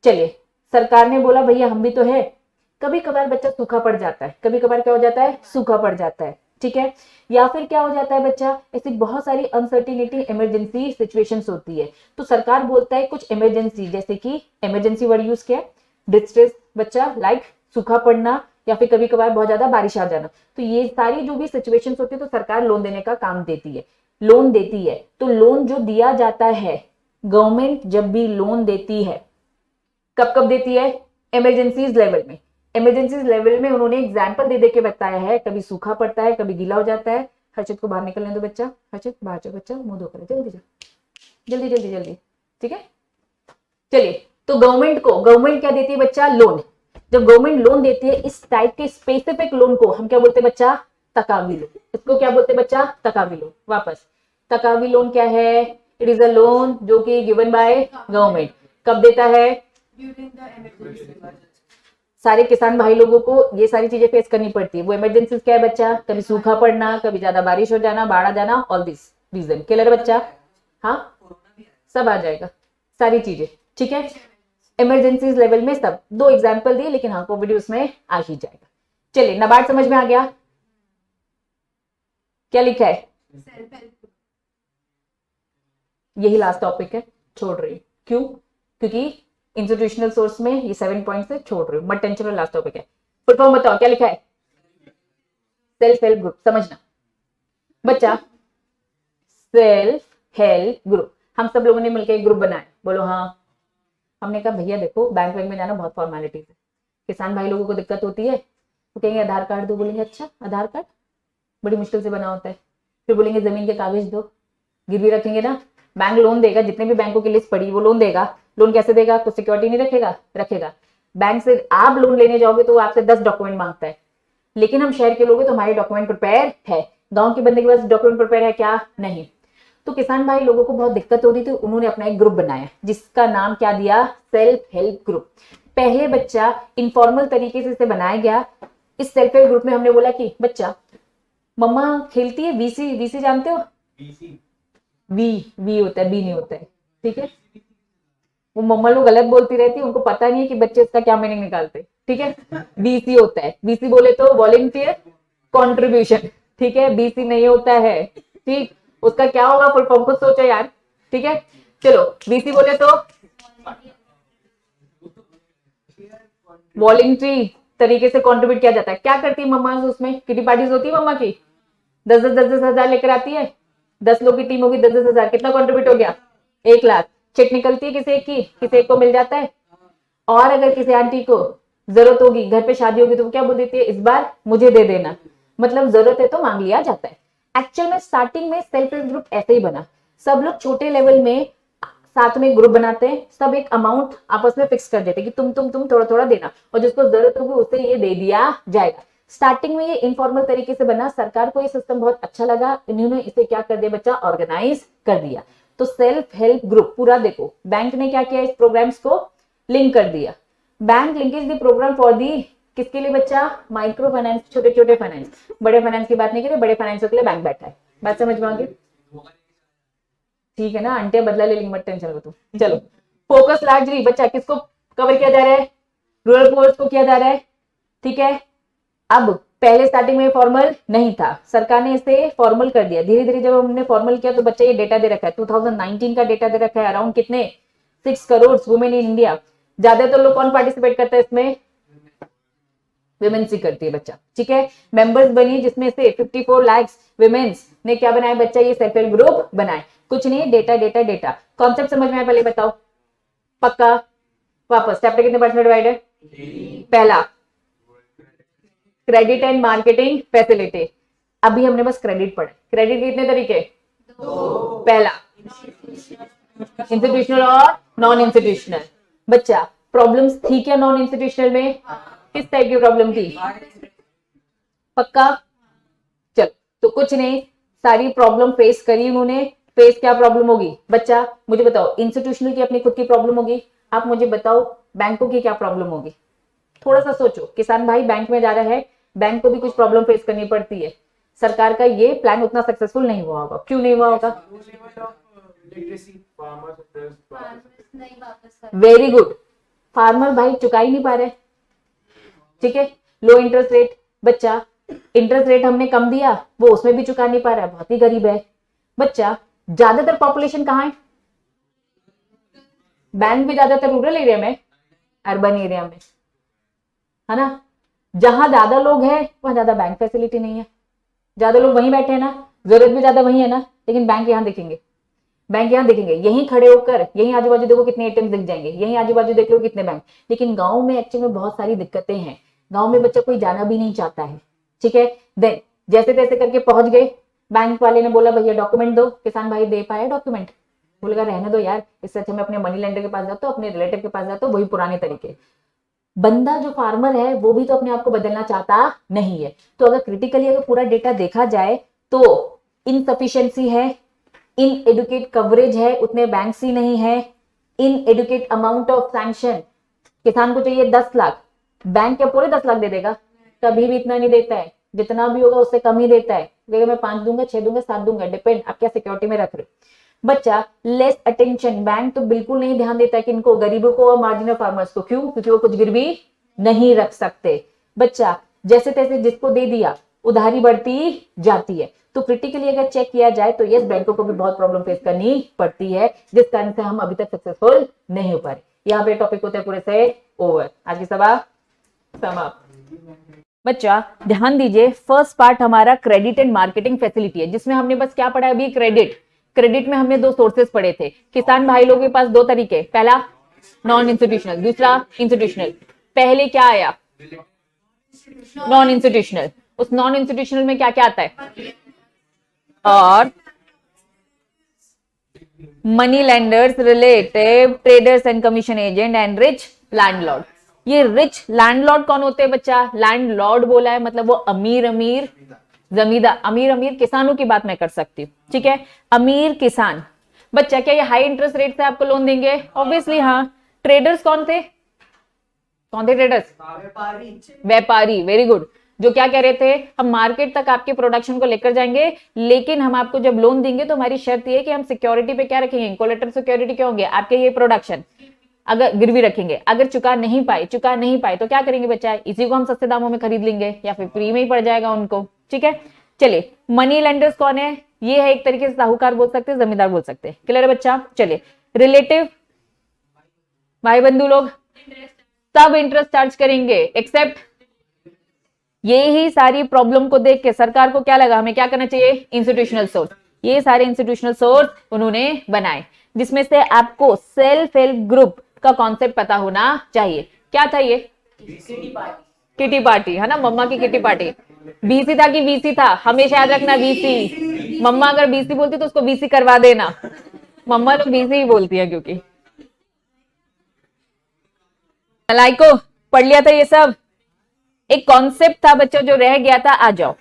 चलिए, सरकार ने बोला भैया हम भी तो है। कभी कभार बच्चा सूखा पड़ जाता है, कभी कभार क्या हो जाता है? सूखा पड़ जाता है, ठीक है। या फिर क्या हो जाता है बच्चा? ऐसी बहुत सारी अनसर्टिनिटी, इमरजेंसी सिचुएशंस होती है, तो सरकार बोलता है कुछ इमरजेंसी, जैसे कि इमरजेंसी वर्ड यूज किया, डिस्ट्रेस बच्चा, लाइक सूखा पड़ना या फिर कभी कभार बहुत ज्यादा बारिश आ जाना। तो ये सारी जो भी सिचुएशंस होती है तो सरकार लोन देने का काम देती है, लोन देती है। तो लोन जो दिया जाता है, गवर्नमेंट जब भी लोन देती है, कब कब देती है? इमरजेंसीज लेवल में। इमरजेंसीज लेवल में उन्होंने एग्जाम्पल दे के बताया है, कभी सूखा पड़ता है, कभी गीला हो जाता है, हर्षित को बाहर निकलने दो बच्चा, हर्षित बाहर जाओ बच्चा, मुंह धो कर जल्दी जाओ, जल्दी जल्दी जल्दी, ठीक है। चलिए, तो गवर्नमेंट क्या देती है बच्चा? लोन। जब गवर्नमेंट लोन देती है इस टाइप के स्पेसिफिक लोन को हम क्या बोलते हैं बच्चा? तकावी लोन। इसको क्या बोलते हैं बच्चा? तकावी लोन। वापस, तकावी लोन क्या है? इट इज अ लोन जो कि गिवन बाय गवर्नमेंट। कब देता है? सारे किसान भाई लोगों को ये सारी चीजें फेस करनी पड़ती है। वो इमरजेंसी क्या है बच्चा? कभी सूखा पड़ना, कभी ज्यादा बारिश हो जाना, बाढ़ आ जाना, ऑल दिस रीजन। क्लियर है बच्चा? हाँ, सब आ जाएगा, सारी चीजें, ठीक है। इमरजेंसी लेवल में सब, दो एग्जाम्पल दिए, लेकिन हाँ कोविड उसमें आ ही जाएगा। चलिए, नाबार्ड समझ में आ गया? क्या लिखा है? यही लास्ट टॉपिक है, छोड़ रही हूँ। क्यों? क्योंकि इंस्टीट्यूशनल सोर्स में ये 7 पॉइंट से छोड़ रही हूँ, मत टेंशन, लास्ट टॉपिक है। फुल फॉर्म बताओ क्या लिखा है? Self help group. समझना बच्चा, सेल्फ हेल्प ग्रुप, हम सब लोगों ने मिलकर एक ग्रुप बनाया। बोलो हाँ। हमने कहा भैया देखो, बैंक में जाना बहुत फॉर्मेलिटीज है, किसान भाई लोगों को दिक्कत होती है, तो कहेंगे आधार कार्ड दो, बोलेंगे अच्छा आधार कार्ड बड़ी मुश्किल से बना होता है, फिर बोलेंगे जमीन के कागज दो, गिरवी रखेंगे ना, बैंक लोन देगा, जितने भी बैंकों की लिस्ट पड़ी वो लोन देगा। लोन कैसे देगा? कुछ सिक्योरिटी नहीं रखेगा? रखेगा। बैंक से आप लोन लेने जाओगे तो आपसे 10 डॉक्यूमेंट मांगता है, लेकिन हम शहर के लोग हैं तो हमारे डॉक्यूमेंट प्रिपेयर है, गांव के बंदे के पास डॉक्यूमेंट प्रिपेयर है क्या? नहीं। तो किसान भाई लोगों को बहुत दिक्कत हो रही थी, उन्होंने अपना एक ग्रुप बनाया जिसका नाम क्या दिया? Self help group. पहले बच्चा इनफॉर्मल तरीके से इसे बनाया गया। इस सेल्फ हेल्प ग्रुप में हमने बोला कि बच्चा, मम्मा खेलती है वीसी, वीसी जानते हो? वी होता है, बी नहीं होता है, ठीक है। वो मम्मा लोग गलत बोलती रहती है, उनको पता नहीं है कि बच्चे इसका क्या मीनिंग निकालते, ठीक है। बीसी होता है, बीसी बोले तो वॉलंटियर कंट्रीब्यूशन, ठीक है। बीसी नहीं होता है, ठीक। उसका क्या होगा फुल फॉर्म, खुद सोचो यार, ठीक है। चलो, बीसी बोले तो वॉलंटरी तरीके से कंट्रीब्यूट किया जाता है। क्या करती है मम्मा उसमें? किटी पार्टीज होती है मम्मा की, 10-10 हजार लेकर आती है, 10 लोग की टीम होगी, 10-10 हजार, कितना कंट्रीब्यूट हो गया? 1 लाख। चेक निकलती है किसी एक की, किसी एक को मिल जाता है। और अगर किसी आंटी को जरूरत होगी, घर पे शादी होगी, तो वो क्या बोल देती है? इस बार मुझे दे देना, मतलब जरूरत है तो मांग लिया जाता है। एक्चुअल में स्टार्टिंग में सेल्फ हेल्प ग्रुप ऐसे ही बना, सब लोग छोटे लेवल में साथ में ग्रुप बनाते हैं, सब एक अमाउंट आपस में फिक्स कर देते हैं कि तुम थोड़ा थोड़ा देना, और जिसको जरूरत होगी उसे ये दे दिया जाएगा। स्टार्टिंग में ये इनफॉर्मल तरीके से बना, सरकार को ये सिस्टम बहुत अच्छा लगा, इन्होंने इसे क्या कर दिया बच्चा? ऑर्गेनाइज कर दिया। तो सेल्फ हेल्प ग्रुप पूरा देखो, बैंक ने क्या किया? इस प्रोग्राम्स को लिंक कर दिया। Bank linkage the program for the, किसके लिए बच्चा? माइक्रो फाइनेंस, छोटे छोटे फाइनेंस। बड़े फाइनेंस की बात नहीं करें, बड़े फाइनेंस के लिए बैंक बैठा है। बात समझ में आ गई? ठीक है ना, आंटिया बदला ले लेंगे, मत टेंशन लो तुम। चलो, फोकस लार्जली बच्चा किसको कवर किया जा रहा है? रूरल पोर्स को किया जा रहा है, ठीक है। अब पहले स्टार्टिंग में फॉर्मल नहीं था, सरकार ने इसे फॉर्मल कर दिया। धीरे धीरे जब हमने फॉर्मल किया तो बच्चा ये डेटा दे रखा है, 2019 का डेटा दे रखा है, अराउंड कितने? 6 करोड़ वुमेन इन इंडिया। ज्यादातर लोग कौन पार्टिसिपेट करता है इसमें? विमेन्स ही करती है बच्चा, ठीक है। मेंबर्स बनी जिसमें से 54 लाख विमेन्स ने क्या बनाया बच्चा? ये सेल्फ हेल्प ग्रुप बनाए। कुछ नहीं, डेटा डेटा डेटा। कॉन्सेप्ट समझ में आया? पहले बताओ पक्का? वापस, चैप्टर कितने पार्ट में डिवाइड है? पहला क्रेडिट एंड मार्केटिंग फैसिलिटी। अभी हमने बस क्रेडिट पढ़ा। क्रेडिट के कितने तरीके? पहला इंस्टीट्यूशनल और नॉन इंस्टीट्यूशनल। बच्चा, प्रॉब्लम्स थी क्या नॉन इंस्टीट्यूशनल में? किस टाइप की प्रॉब्लम थी? पक्का? चल, तो कुछ नहीं, सारी प्रॉब्लम फेस करी उन्होंने। फेस क्या प्रॉब्लम होगी बच्चा? मुझे बताओ। इंस्टीट्यूशनल की अपनी खुद की प्रॉब्लम होगी, आप मुझे बताओ बैंकों की क्या प्रॉब्लम होगी? थोड़ा सा सोचो, किसान भाई बैंक में जा रहा है, बैंक को भी कुछ प्रॉब्लम फेस करनी पड़ती है। सरकार का ये प्लान उतना सक्सेसफुल नहीं हुआ होगा। क्यों नहीं हुआ होगा? Very good. फार्मर भाई चुका ही नहीं पा रहे, ठीक है। लो इंटरेस्ट रेट, बच्चा इंटरेस्ट रेट हमने कम दिया, वो उसमें भी चुका नहीं पा रहा है, बहुत ही गरीब है। बच्चा, ज्यादातर पॉपुलेशन कहाँ है? बैंक भी ज्यादातर रूरल एरिया में, अर्बन एरिया में, है ना। जहां ज्यादा लोग हैं वहां ज्यादा बैंक फैसिलिटी नहीं है। ज्यादा लोग वहीं बैठे हैं ना, जरूरत भी ज्यादा वहीं है ना, लेकिन बैंक यहाँ देखेंगे, बैंक यहाँ देखेंगे, यहीं खड़े होकर यहीं आजू बाजू देखो कितने एटीएम दिख जाएंगे, यहीं आजू बाजू देख लो कितने बैंक। लेकिन गांव में एक्चुअली में बहुत सारी दिक्कतें हैं, गांव में बच्चा कोई जाना भी नहीं चाहता है, ठीक है। देन जैसे तैसे करके पहुंच गए, बैंक वाले ने बोला भैया डॉक्यूमेंट दो, किसान भाई दे पाया डॉक्यूमेंट, बोलेगा रहने दो यार, इससे अच्छा मैं अपने मनी लेंडर के पास जाता हूँ, अपने रिलेटिव के पास जाता हूँ, वही पुराने तरीके। बंदा जो फार्मर है वो भी तो अपने आप को बदलना चाहता नहीं है। तो अगर क्रिटिकली अगर पूरा डेटा देखा जाए तो इनसफिशिएंसी है, इन एडुकेट कवरेज है, उतने बैंक्स ही नहीं है, इन एडुकेट अमाउंट ऑफ सैंक्शन, किसान को चाहिए 10 लाख, बैंक क्या पूरे 10 लाख दे देगा? कभी भी इतना नहीं देता है, जितना भी होगा उससे कम ही देता है, मैं 5 दूंगा, 6 दूंगा, 7 दूंगा, डिपेंड आप क्या सिक्योरिटी में रख रहे हो। बच्चा लेस अटेंशन, बैंक तो बिल्कुल नहीं ध्यान देता है कि इनको, गरीबों को और मार्जिनल फार्मर्स को, क्यों? क्योंकि वो कुछ गिरवी नहीं रख सकते। बच्चा जैसे तैसे जिसको दे दिया, उधारी बढ़ती जाती है। तो क्रिटिकली अगर चेक किया जाए तो यस, बैंकों को भी बहुत प्रॉब्लम फेस करनी पड़ती है, जिस कारण से हम अभी तक सक्सेसफुल नहीं हो पा रहे। यहाँ पे टॉपिक होते हैं पूरे से ओवर। आज की सभा समाप्त। बच्चा ध्यान दीजिए, फर्स्ट पार्ट हमारा क्रेडिट एंड मार्केटिंग फैसिलिटी है, जिसमें हमने बस क्या पढ़ा अभी? क्रेडिट। क्रेडिट में हमने 2 सोर्सेस पढ़े थे। किसान भाई लोगों के पास 2 तरीके, पहला नॉन इंस्टीट्यूशनल, दूसरा इंस्टीट्यूशनल। पहले क्या आया? Non institutional. उस नॉन इंस्टीट्यूशनल में क्या क्या आता है? और money lenders, relative, traders and commission agent and rich landlord. ये रिच लैंडलॉर्ड कौन होते हैं बच्चा? लैंडलॉर्ड बोला है मतलब वो अमीर अमीर जमींदार, अमीर अमीर किसानों की बात मैं कर सकती हूँ, ठीक है? अमीर किसान। बच्चा क्या ये हाई इंटरेस्ट रेट से आपको लोन देंगे? ऑब्वियसली हाँ। ट्रेडर्स कौन थे? कौन थे ट्रेडर्स? व्यापारी। Very good. जो क्या कह रहे थे? हम मार्केट तक आपके प्रोडक्शन को लेकर जाएंगे, लेकिन हम आपको जब लोन देंगे तो हमारी शर्त ये है कि हम सिक्योरिटी पे क्या रखेंगे? कोलेटरल सिक्योरिटी क्या होंगे? आपके ये प्रोडक्शन अगर गिरवी रखेंगे। अगर चुका नहीं पाए तो क्या करेंगे बच्चा? इसी को हम सस्ते दामों में खरीद लेंगे या फिर फ्री में ही पड़ जाएगा उनको, ठीक है? चलिए, मनी लेंडर्स कौन है? ये है एक तरीके से साहूकार बोल सकते हैं, जमींदार बोल सकते हैं। क्लियर है बच्चा? चलिए, रिलेटिव भाई बंधु लोग सब इंटरेस्ट चार्ज करेंगे एक्सेप्ट, ये ही सारी प्रॉब्लम को देख के सरकार को क्या लगा, हमें क्या करना चाहिए? Institutional source. ये सारे इंस्टीट्यूशनल सोर्स उन्होंने बनाए, जिसमें से आपको सेल्फ हेल्प ग्रुप का कॉन्सेप्ट पता होना चाहिए। क्या था ये? किटी पार्टी, है ना? मम्मा की किटी पार्टी। बीसी था कि वीसी था? हमेशा याद रखना वीसी। मम्मा अगर बीसी बोलती तो उसको वीसी करवा देना। मम्मा तो बीसी ही बोलती है क्योंकि लाइको पढ़ लिया था ये सब। एक कॉन्सेप्ट था बच्चा जो रह गया था, आ जाओ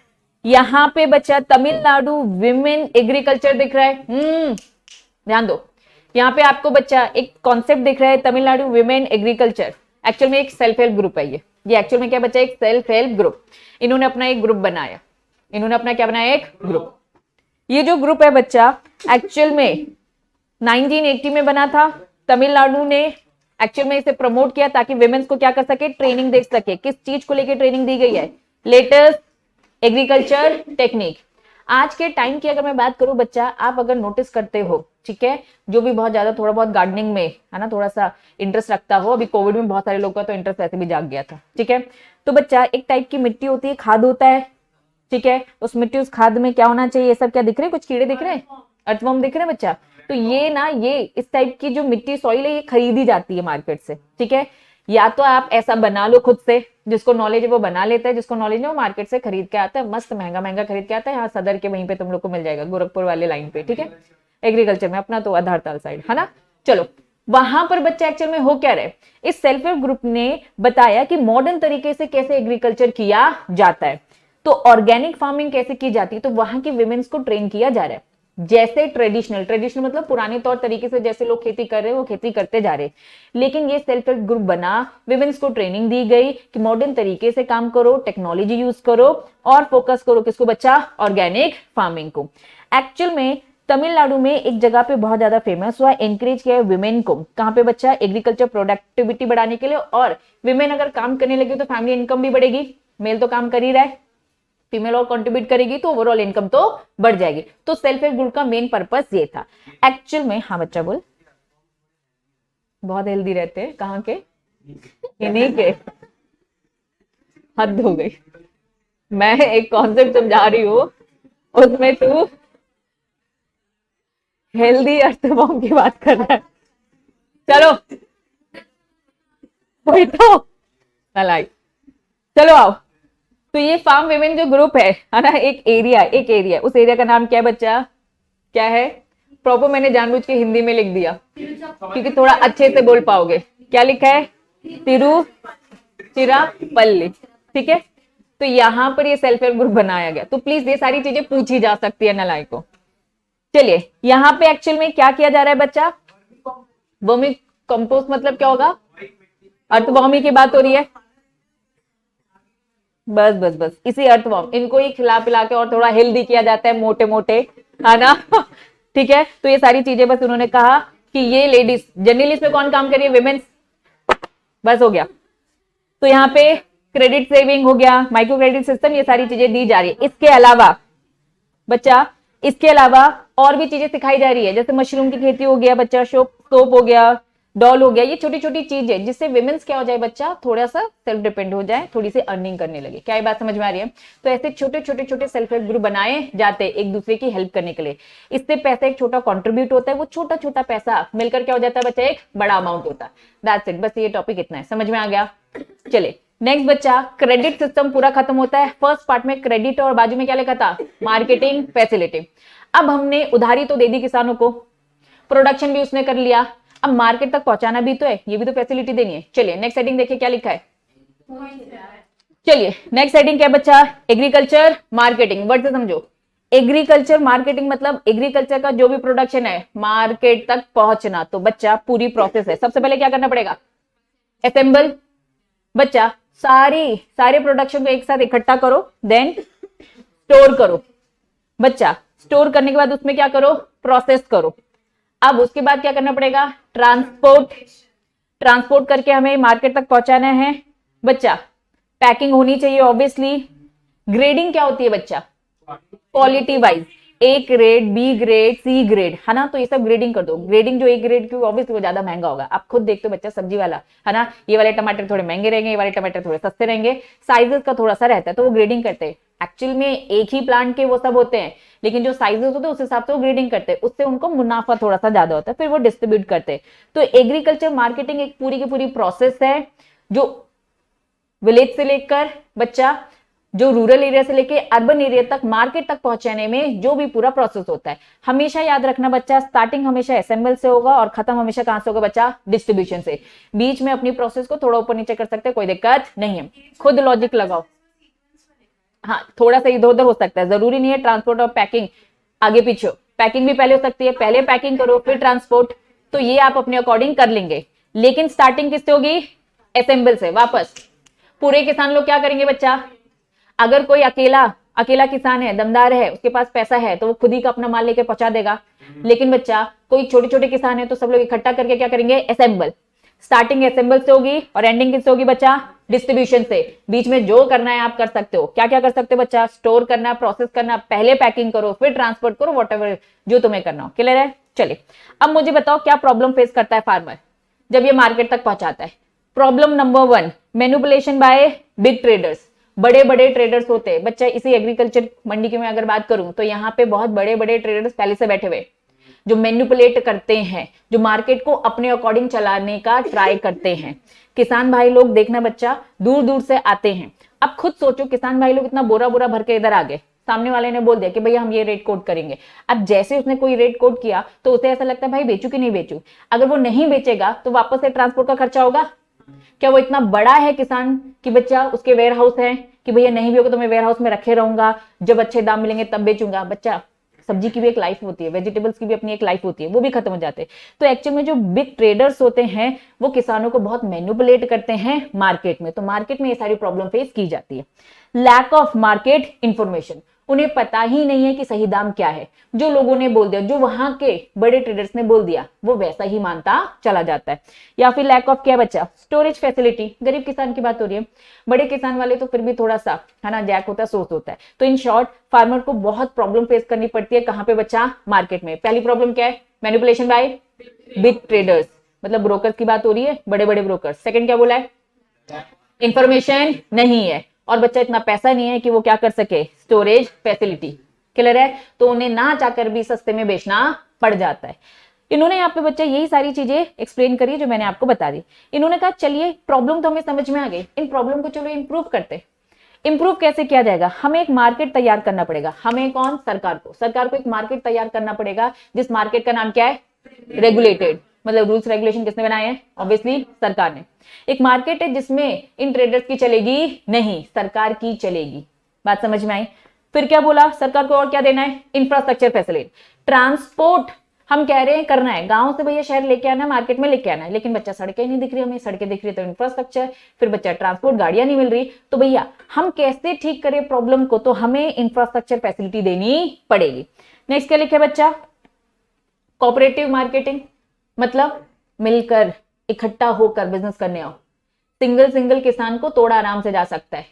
यहाँ पे बच्चा। तमिलनाडु विमेन एग्रीकल्चर दिख रहा है, ध्यान दो। यहाँ पे आपको बच्चा एक कॉन्सेप्ट दिख रहा है, तमिलनाडु विमेन एग्रीकल्चर। एक्चुअल में एक सेल्फ हेल्प ग्रुप है ये एक्चुअल में क्या बच्चा? एक सेल्फ हेल्प ग्रुप। इन्होंने अपना एक ग्रुप बनाया, इन्होंने अपना क्या बनाया? एक ग्रुप। ये जो ग्रुप है बच्चा एक्चुअल में 1980 में बना था। तमिलनाडु ने एक्चुअल में इसे प्रमोट किया ताकि विमेन्स को क्या कर सके? ट्रेनिंग दे सके। किस चीज को लेकर ट्रेनिंग दी गई है? Latest agriculture technique. आज के टाइम की अगर मैं बात करूं बच्चा, आप अगर नोटिस करते हो, ठीक है, जो भी बहुत ज्यादा थोड़ा बहुत गार्डनिंग में है ना थोड़ा सा इंटरेस्ट रखता हो, अभी कोविड में बहुत सारे लोगों का तो इंटरेस्ट ऐसे भी जाग गया था, ठीक है? तो बच्चा एक टाइप की मिट्टी होती है, खाद होता है, ठीक है? उस मिट्टी उस खाद में क्या होना चाहिए? ये सब क्या दिख रहे हैं? कुछ कीड़े दिख रहे हैं, अर्थवर्म दिख रहे हैं बच्चा? तो ये ना, ये इस टाइप की जो मिट्टी सॉइल है ये खरीदी जाती है मार्केट से, ठीक है? या तो आप ऐसा बना लो खुद से, जिसको नॉलेज है वो बना लेता है, जिसको नॉलेज है वो मार्केट से खरीद के आता है, मस्त महंगा महंगा खरीद के आता है। यहाँ सदर के वहीं पे तुम लोग को मिल जाएगा, गोरखपुर वाले लाइन पे, ठीक है? एग्रीकल्चर में अपना तो आधार ताल साइड है ना। चलो, वहां पर बच्चा एक्चुअल में हो क्या रहे? इस सेल्फ हेल्प ग्रुप ने बताया कि मॉडर्न तरीके से कैसे एग्रीकल्चर किया जाता है, तो ऑर्गेनिक फार्मिंग कैसे की जाती है, तो वहां की विमेन्स को ट्रेन किया जा रहा है। जैसे ट्रेडिशनल मतलब पुराने तौर तरीके से जैसे लोग खेती कर रहे हैं वो खेती करते जा रहे, लेकिन ये सेल्फ हेल्प ग्रुप बना, विमेन्स को ट्रेनिंग दी गई कि मॉडर्न तरीके से काम करो, टेक्नोलॉजी यूज करो और फोकस करो किसको बच्चा? ऑर्गेनिक फार्मिंग को। एक्चुअल में तमिलनाडु में एक जगह पे बहुत ज्यादा फेमस हुआ, एनकरेज किया विमेन को। कहां पे बच्चा? एग्रीकल्चर प्रोडक्टिविटी बढ़ाने के लिए। और विमेन अगर काम करने लगी तो फैमिली इनकम भी बढ़ेगी। मेल तो काम कर ही रहा है, फीमेल और कंट्रीब्यूट करेगी तो ओवरऑल इनकम तो बढ़ जाएगी। तो सेल्फ हेल्प ग्रुप का मेन पर्पस ये था एक्चुअल में। हाँ बच्चा बोल। बहुत हेल्दी रहते हैं, कहाँ के? इन्हीं के। हद हो गई, मैं एक कॉन्सेप्ट समझा रही हूँ उसमें तू हेल्दी अर्थवॉर्म की बात कर रहा है। चलो वही तो, चलो आओ। तो ये फार्म विमेन जो ग्रुप है ना, एक एरिया, उस एरिया का नाम क्या है बच्चा, क्या है? प्रॉपर मैंने जानबूझ के हिंदी में लिख दिया क्योंकि थोड़ा अच्छे से बोल पाओगे। क्या लिखा है? तिरुचिरापल्ली। ठीक है, तो यहाँ पर ये सेल्फ हेल्प ग्रुप बनाया गया। तो प्लीज ये सारी चीजें पूछी जा सकती है नालायकों। चलिए, यहाँ पे एक्चुअल में क्या किया जा रहा है बच्चा? वर्मी कंपोस्ट मतलब क्या होगा? अर्थवर्मी की बात हो रही है। बस बस बस इसी अर्थवर्म, इनको ही खिला पिला के और थोड़ा हेल्दी किया जाता है, मोटे मोटे, है ना। ठीक है, तो ये सारी चीजें बस उन्होंने कहा कि ये लेडीज जनरली इसमें कौन काम कर रही है? विमेन्स। बस हो गया। तो यहाँ पे क्रेडिट सेविंग हो गया, माइक्रो क्रेडिट सिस्टम, ये सारी चीजें दी जा रही है। इसके अलावा बच्चा, इसके अलावा और भी चीजें सिखाई जा रही है, जैसे मशरूम की खेती हो गया बच्चा, सोप हो गया, डॉल हो गया। ये छोटी छोटी चीज है जिससे विमेन्स क्या हो जाए बच्चा, थोड़ा सा सेल्फ डिपेंड हो जाए, थोड़ी सी अर्निंग करने लगे। क्या ये बात समझ में आ रही है? तो ऐसे छोटे छोटे छोटे सेल्फ हेल्प ग्रुप बनाए जाते हैं एक दूसरे की हेल्प करने के लिए। इससे पैसा एक छोटा कॉन्ट्रीब्यूट होता है, वो छोटा छोटा पैसा मिलकर क्या हो जाता है बच्चा? एक बड़ा अमाउंट होता है। दैट्स इट, बस ये टॉपिक इतना है, समझ में आ गया? चले नेक्स्ट बच्चा, क्रेडिट सिस्टम पूरा खत्म होता है। फर्स्ट पार्ट में क्रेडिट और बाजू में क्या लिखा था? Marketing facility. अब हमने उधारी तो दे दी किसानों को, प्रोडक्शन भी उसने कर लिया, अब मार्केट तक पहुंचाना भी तो है, ये भी तो फैसिलिटी देनी है। चलिए नेक्स्ट हेडिंग देखिए क्या लिखा है। चलिए नेक्स्ट हेडिंग क्या बच्चा? Agriculture marketing. वर्ड से समझो, एग्रीकल्चर मार्केटिंग मतलब एग्रीकल्चर का जो भी प्रोडक्शन है मार्केट तक पहुंचना। तो बच्चा पूरी प्रोसेस है। सबसे पहले क्या करना पड़ेगा? असेंबल। बच्चा सारे प्रोडक्शन को एक साथ इकट्ठा करो, देन स्टोर करो। बच्चा स्टोर करने के बाद उसमें क्या करो? प्रोसेस करो। अब उसके बाद क्या करना पड़ेगा? ट्रांसपोर्ट करके हमें मार्केट तक पहुंचाना है। बच्चा पैकिंग होनी चाहिए ऑब्वियसली। ग्रेडिंग क्या होती है बच्चा? Quality wise, A grade, B grade, C grade, है ना। तो ये सब ग्रेडिंग कर दो। ग्रेडिंग जो ए ग्रेड की ऑब्वियसली वो ज्यादा महंगा होगा। आप खुद देखते हो बच्चा, सब्जी वाला, है ना, ये वाले टमाटर थोड़े महंगे रहेंगे, ये वाले टमाटर थोड़े सस्ते रहेंगे, साइजेस का थोड़ा सा रहता है, तो वो ग्रेडिंग करते हैं। एक्चुअल में एक ही प्लांट के वो सब होते हैं, लेकिन जो साइजेस होते हैं उस हिसाब से वो ग्रेडिंग करते हैं, उससे उनको मुनाफा थोड़ा सा ज्यादा होता है, फिर वो डिस्ट्रीब्यूट करते हैं। तो एग्रीकल्चर मार्केटिंग एक पूरी की पूरी प्रोसेस है जो विलेज से लेकर बच्चा, जो रूरल एरिया से लेके अर्बन एरिया तक मार्केट तक पहुंचाने में जो भी पूरा प्रोसेस होता है। हमेशा याद रखना बच्चा, स्टार्टिंग हमेशा असेंबल से होगा और खत्म हमेशा कहां से होगा बच्चा? डिस्ट्रीब्यूशन से। बीच में अपनी प्रोसेस को थोड़ा ऊपर नीचे कर सकते हैं, कोई दिक्कत नहीं है, खुद लॉजिक लगाओ। हाँ, थोड़ा सा इधर उधर हो सकता है, जरूरी नहीं है ट्रांसपोर्ट और पैकिंग आगे पीछे। पैकिंग भी पहले हो सकती है, पहले पैकिंग करो फिर ट्रांसपोर्ट, तो ये आप अपने अकॉर्डिंग कर लेंगे। लेकिन स्टार्टिंग किससे होगी? असेंबल से। वापस पूरे किसान लोग क्या करेंगे बच्चा? अगर कोई अकेला किसान है, दमदार है, उसके पास पैसा है, तो वो खुद ही का अपना माल लेके पहुंचा देगा। लेकिन बच्चा कोई छोटे छोटे किसान है तो सब लोग इकट्ठा करके क्या करेंगे? असेंबल। स्टार्टिंग असेंबल से होगी और एंडिंग किससे होगी बच्चा? डिस्ट्रीब्यूशन से। बीच में जो करना है आप कर सकते हो। क्या क्या कर सकते हो बच्चा? स्टोर करना, प्रोसेस करना, पहले पैकिंग करो फिर ट्रांसपोर्ट करो, वॉटएवर जो तुम्हें करना हो। क्लियर है? चलिए अब मुझे बताओ क्या प्रॉब्लम फेस करता है फार्मर जब ये मार्केट तक पहुंचाता है? Problem number 1, manipulation by big traders. बड़े बड़े ट्रेडर्स होते हैं बच्चा। इसी एग्रीकल्चर मंडी की मैं अगर बात करूं तो यहाँ पे बहुत बड़े बड़े ट्रेडर्स पहले से बैठे हुए, जो मैनिपुलेट करते हैं, जो मार्केट को अपने अकॉर्डिंग चलाने का ट्राई करते हैं। किसान भाई लोग देखना बच्चा दूर दूर से आते हैं। अब खुद सोचो, किसान भाई लोग इतना बोरा बोरा भर के इधर आ गए, सामने वाले ने बोल दिया कि भैया हम ये रेट कोट करेंगे। अब जैसे उसने कोई रेट कोट किया तो उसे ऐसा लगता है भाई बेचू कि नहीं बेचू। अगर वो नहीं बेचेगा तो वापस से ट्रांसपोर्ट का खर्चा होगा। क्या वो इतना बड़ा है किसान कि बच्चा उसके वेयर हाउस है कि भैया नहीं भी होगा तो मैं वेयर हाउस में रखे रहूंगा, जब अच्छे दाम मिलेंगे तब बेचूंगा? बच्चा सब्जी की भी एक लाइफ होती है, वेजिटेबल्स की भी अपनी एक लाइफ होती है, वो भी खत्म हो जाते हैं। तो एक्चुअल में जो बिग ट्रेडर्स होते हैं वो किसानों को बहुत मैनिपुलेट करते हैं मार्केट में। तो मार्केट में ये सारी प्रॉब्लम फेस की जाती है। लैक ऑफ मार्केट इंफॉर्मेशन, उन्हें पता ही नहीं है कि सही दाम क्या है। जो लोगों ने बोल दिया, जो वहां के बड़े ट्रेडर्स ने बोल दिया, वो वैसा ही मानता चला जाता है। या फिर लैक ऑफ क्या बच्चा? Storage facility. गरीब किसान की बात हो रही है, बड़े किसान वाले तो फिर भी थोड़ा सा, है ना, जैक होता है, सोच होता है। तो इन शॉर्ट फार्मर को बहुत प्रॉब्लम फेस करनी पड़ती है। कहां पे बच्चा? मार्केट में। पहली प्रॉब्लम क्या है? मैनिपुलेशन बाय बिग ट्रेडर्स, मतलब ब्रोकर्स की बात हो रही है, बड़े बड़े ब्रोकर्स। सेकंड क्या बोला है? इंफॉर्मेशन नहीं है और बच्चा इतना पैसा नहीं है कि वो क्या कर सके? Storage facility. क्लियर है? तो उन्हें ना चाहकर भी सस्ते में बेचना पड़ जाता है। इन्होंने यहाँ पे बच्चा यही सारी चीजें एक्सप्लेन करी जो मैंने आपको बता दी। इन्होंने कहा चलिए प्रॉब्लम तो हमें समझ में आ गई, इन प्रॉब्लम को चलो इंप्रूव करते। इंप्रूव कैसे किया जाएगा? हमें एक मार्केट तैयार करना पड़ेगा। हमें कौन? सरकार को एक मार्केट तैयार करना पड़ेगा, जिस मार्केट का नाम क्या है? रेगुलेटेड। मतलब रूल्स रेगुलेशन किसने बनाए हैं? ऑब्वियसली सरकार ने। एक मार्केट है जिसमें इन ट्रेडर्स की चलेगी नहीं, सरकार की चलेगी। बात समझ में आई? फिर क्या बोला? सरकार को और क्या देना है? Infrastructure facility. ट्रांसपोर्ट हम कह रहे हैं करना है, गांव से भैया शहर लेके आना है, मार्केट में लेके आना है, लेकिन बच्चा सड़कें नहीं दिख रही हमें, सड़कें दिख रही तो इंफ्रास्ट्रक्चर, फिर बच्चा ट्रांसपोर्ट, गाड़ियां नहीं मिल रही, तो भैया हम कैसे ठीक करें प्रॉब्लम को? तो हमें इंफ्रास्ट्रक्चर फैसिलिटी देनी पड़ेगी। नेक्स्ट क्या लिखे बच्चा? कोऑपरेटिव मार्केटिंग, मतलब मिलकर इकट्ठा होकर बिजनेस करने आओ। सिंगल किसान को तोड़ा आराम से जा सकता है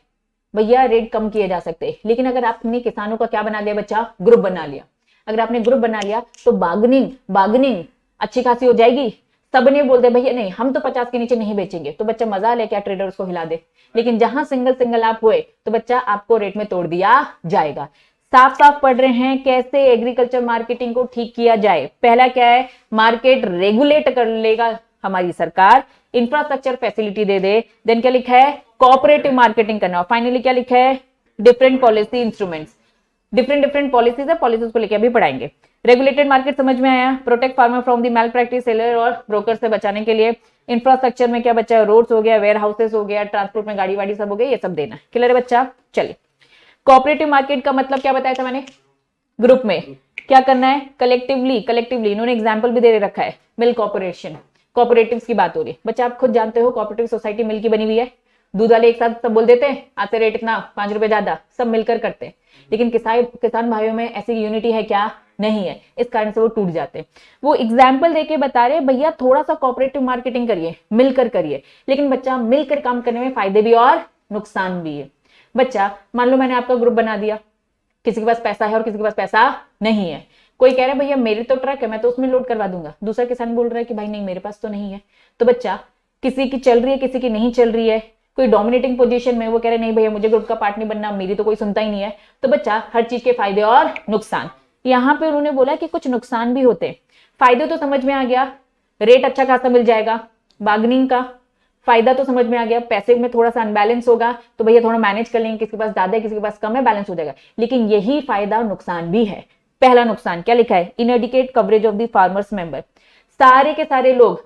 भैया, रेट कम किए जा सकते हैं, लेकिन अगर आपने किसानों का क्या बना लिया बच्चा? ग्रुप बना लिया। अगर आपने ग्रुप बना लिया तो बार्गेनिंग अच्छी खासी हो जाएगी। सब नहीं बोलते भैया नहीं हम तो 50 के नीचे नहीं बेचेंगे, तो बच्चा मजा ले क्या ट्रेडर उसको हिला दे। लेकिन जहां सिंगल आप हुए तो बच्चा आपको रेट में तोड़ दिया जाएगा। साफ पढ़ रहे हैं कैसे एग्रीकल्चर मार्केटिंग को ठीक किया जाए। पहला क्या है? मार्केट रेगुलेट कर लेगा हमारी सरकार, इंफ्रास्ट्रक्चर फैसिलिटी दे दे। देन क्या लिखा है? कोऑपरेटिव मार्केटिंग करना। फाइनली क्या लिखा है? Different policy instruments. Different policies है, पॉलिसीज को लेकर अभी पढ़ाएंगे। रेगुलेटेड मार्केट समझ में आया? Protect farmer from the malpractice, seller और ब्रोकर से बचाने के लिए। इंफ्रास्ट्रक्चर में क्या बच्चा? रोड्स हो गया, वेयर हाउसेस हो गया, ट्रांसपोर्ट में गाड़ी वाड़ी सब हो गया, ये सब देना। क्लियर है बच्चा? चलिए, कोऑपरेटिव मार्केट का मतलब क्या बताया था मैंने? ग्रुप में क्या करना है? कलेक्टिवली इन्होंने एग्जाम्पल भी दे रखा है, मिल्क कॉर्पोरेशन, कोऑपरेटिव्स की बात हो रही है। बच्चा आप खुद जानते हो कोऑपरेटिव सोसाइटी मिल की बनी हुई है, दूध वाले एक साथ सब बोल देते हैं आज से रेट इतना, 5 रुपए ज्यादा, सब मिलकर करते हैं। लेकिन किसान भाइयों में ऐसी यूनिटी है क्या? नहीं है, इस कारण से वो टूट जाते हैं। वो एग्जाम्पल देके बता रहे भैया थोड़ा सा कोऑपरेटिव मार्केटिंग करिए, मिलकर करिए। लेकिन बच्चा मिलकर काम करने में फायदे भी और नुकसान भी है। बच्चा मान लो मैंने आपका ग्रुप बना दिया, किसी के पास पैसा है और किसी के पास पैसा नहीं है। कोई कह रहा है भैया मेरे तो ट्रक है, मैं तो उसमें लोड करवा दूंगा। दूसरा किसान बोल रहा है कि भाई नहीं मेरे पास तो नहीं है। तो बच्चा किसी की चल रही है, किसी की नहीं चल रही है। कोई डोमिनेटिंग पोजीशन में, वो कह रहे नहीं भैया मुझे ग्रुप का पार्ट नहीं बनना, मेरी तो कोई सुनता ही नहीं है। तो बच्चा हर चीज के फायदे और नुकसान। यहाँ पे उन्होंने बोला कि कुछ नुकसान भी होते हैं। फायदे तो समझ में आ गया, रेट अच्छा खासा मिल जाएगा, बार्गेनिंग का फायदा तो समझ में आ गया, पैसे में थोड़ा सा अनबैलेंस होगा तो भैया थोड़ा मैनेज कर लेंगे, किसी के पास ज्यादा है किसी के पास कम है, बैलेंस हो जाएगा। लेकिन यही फायदा नुकसान भी है। पहला नुकसान क्या लिखा है? इनएडिक्वेट coverage of the farmers member. सारे के सारे लोग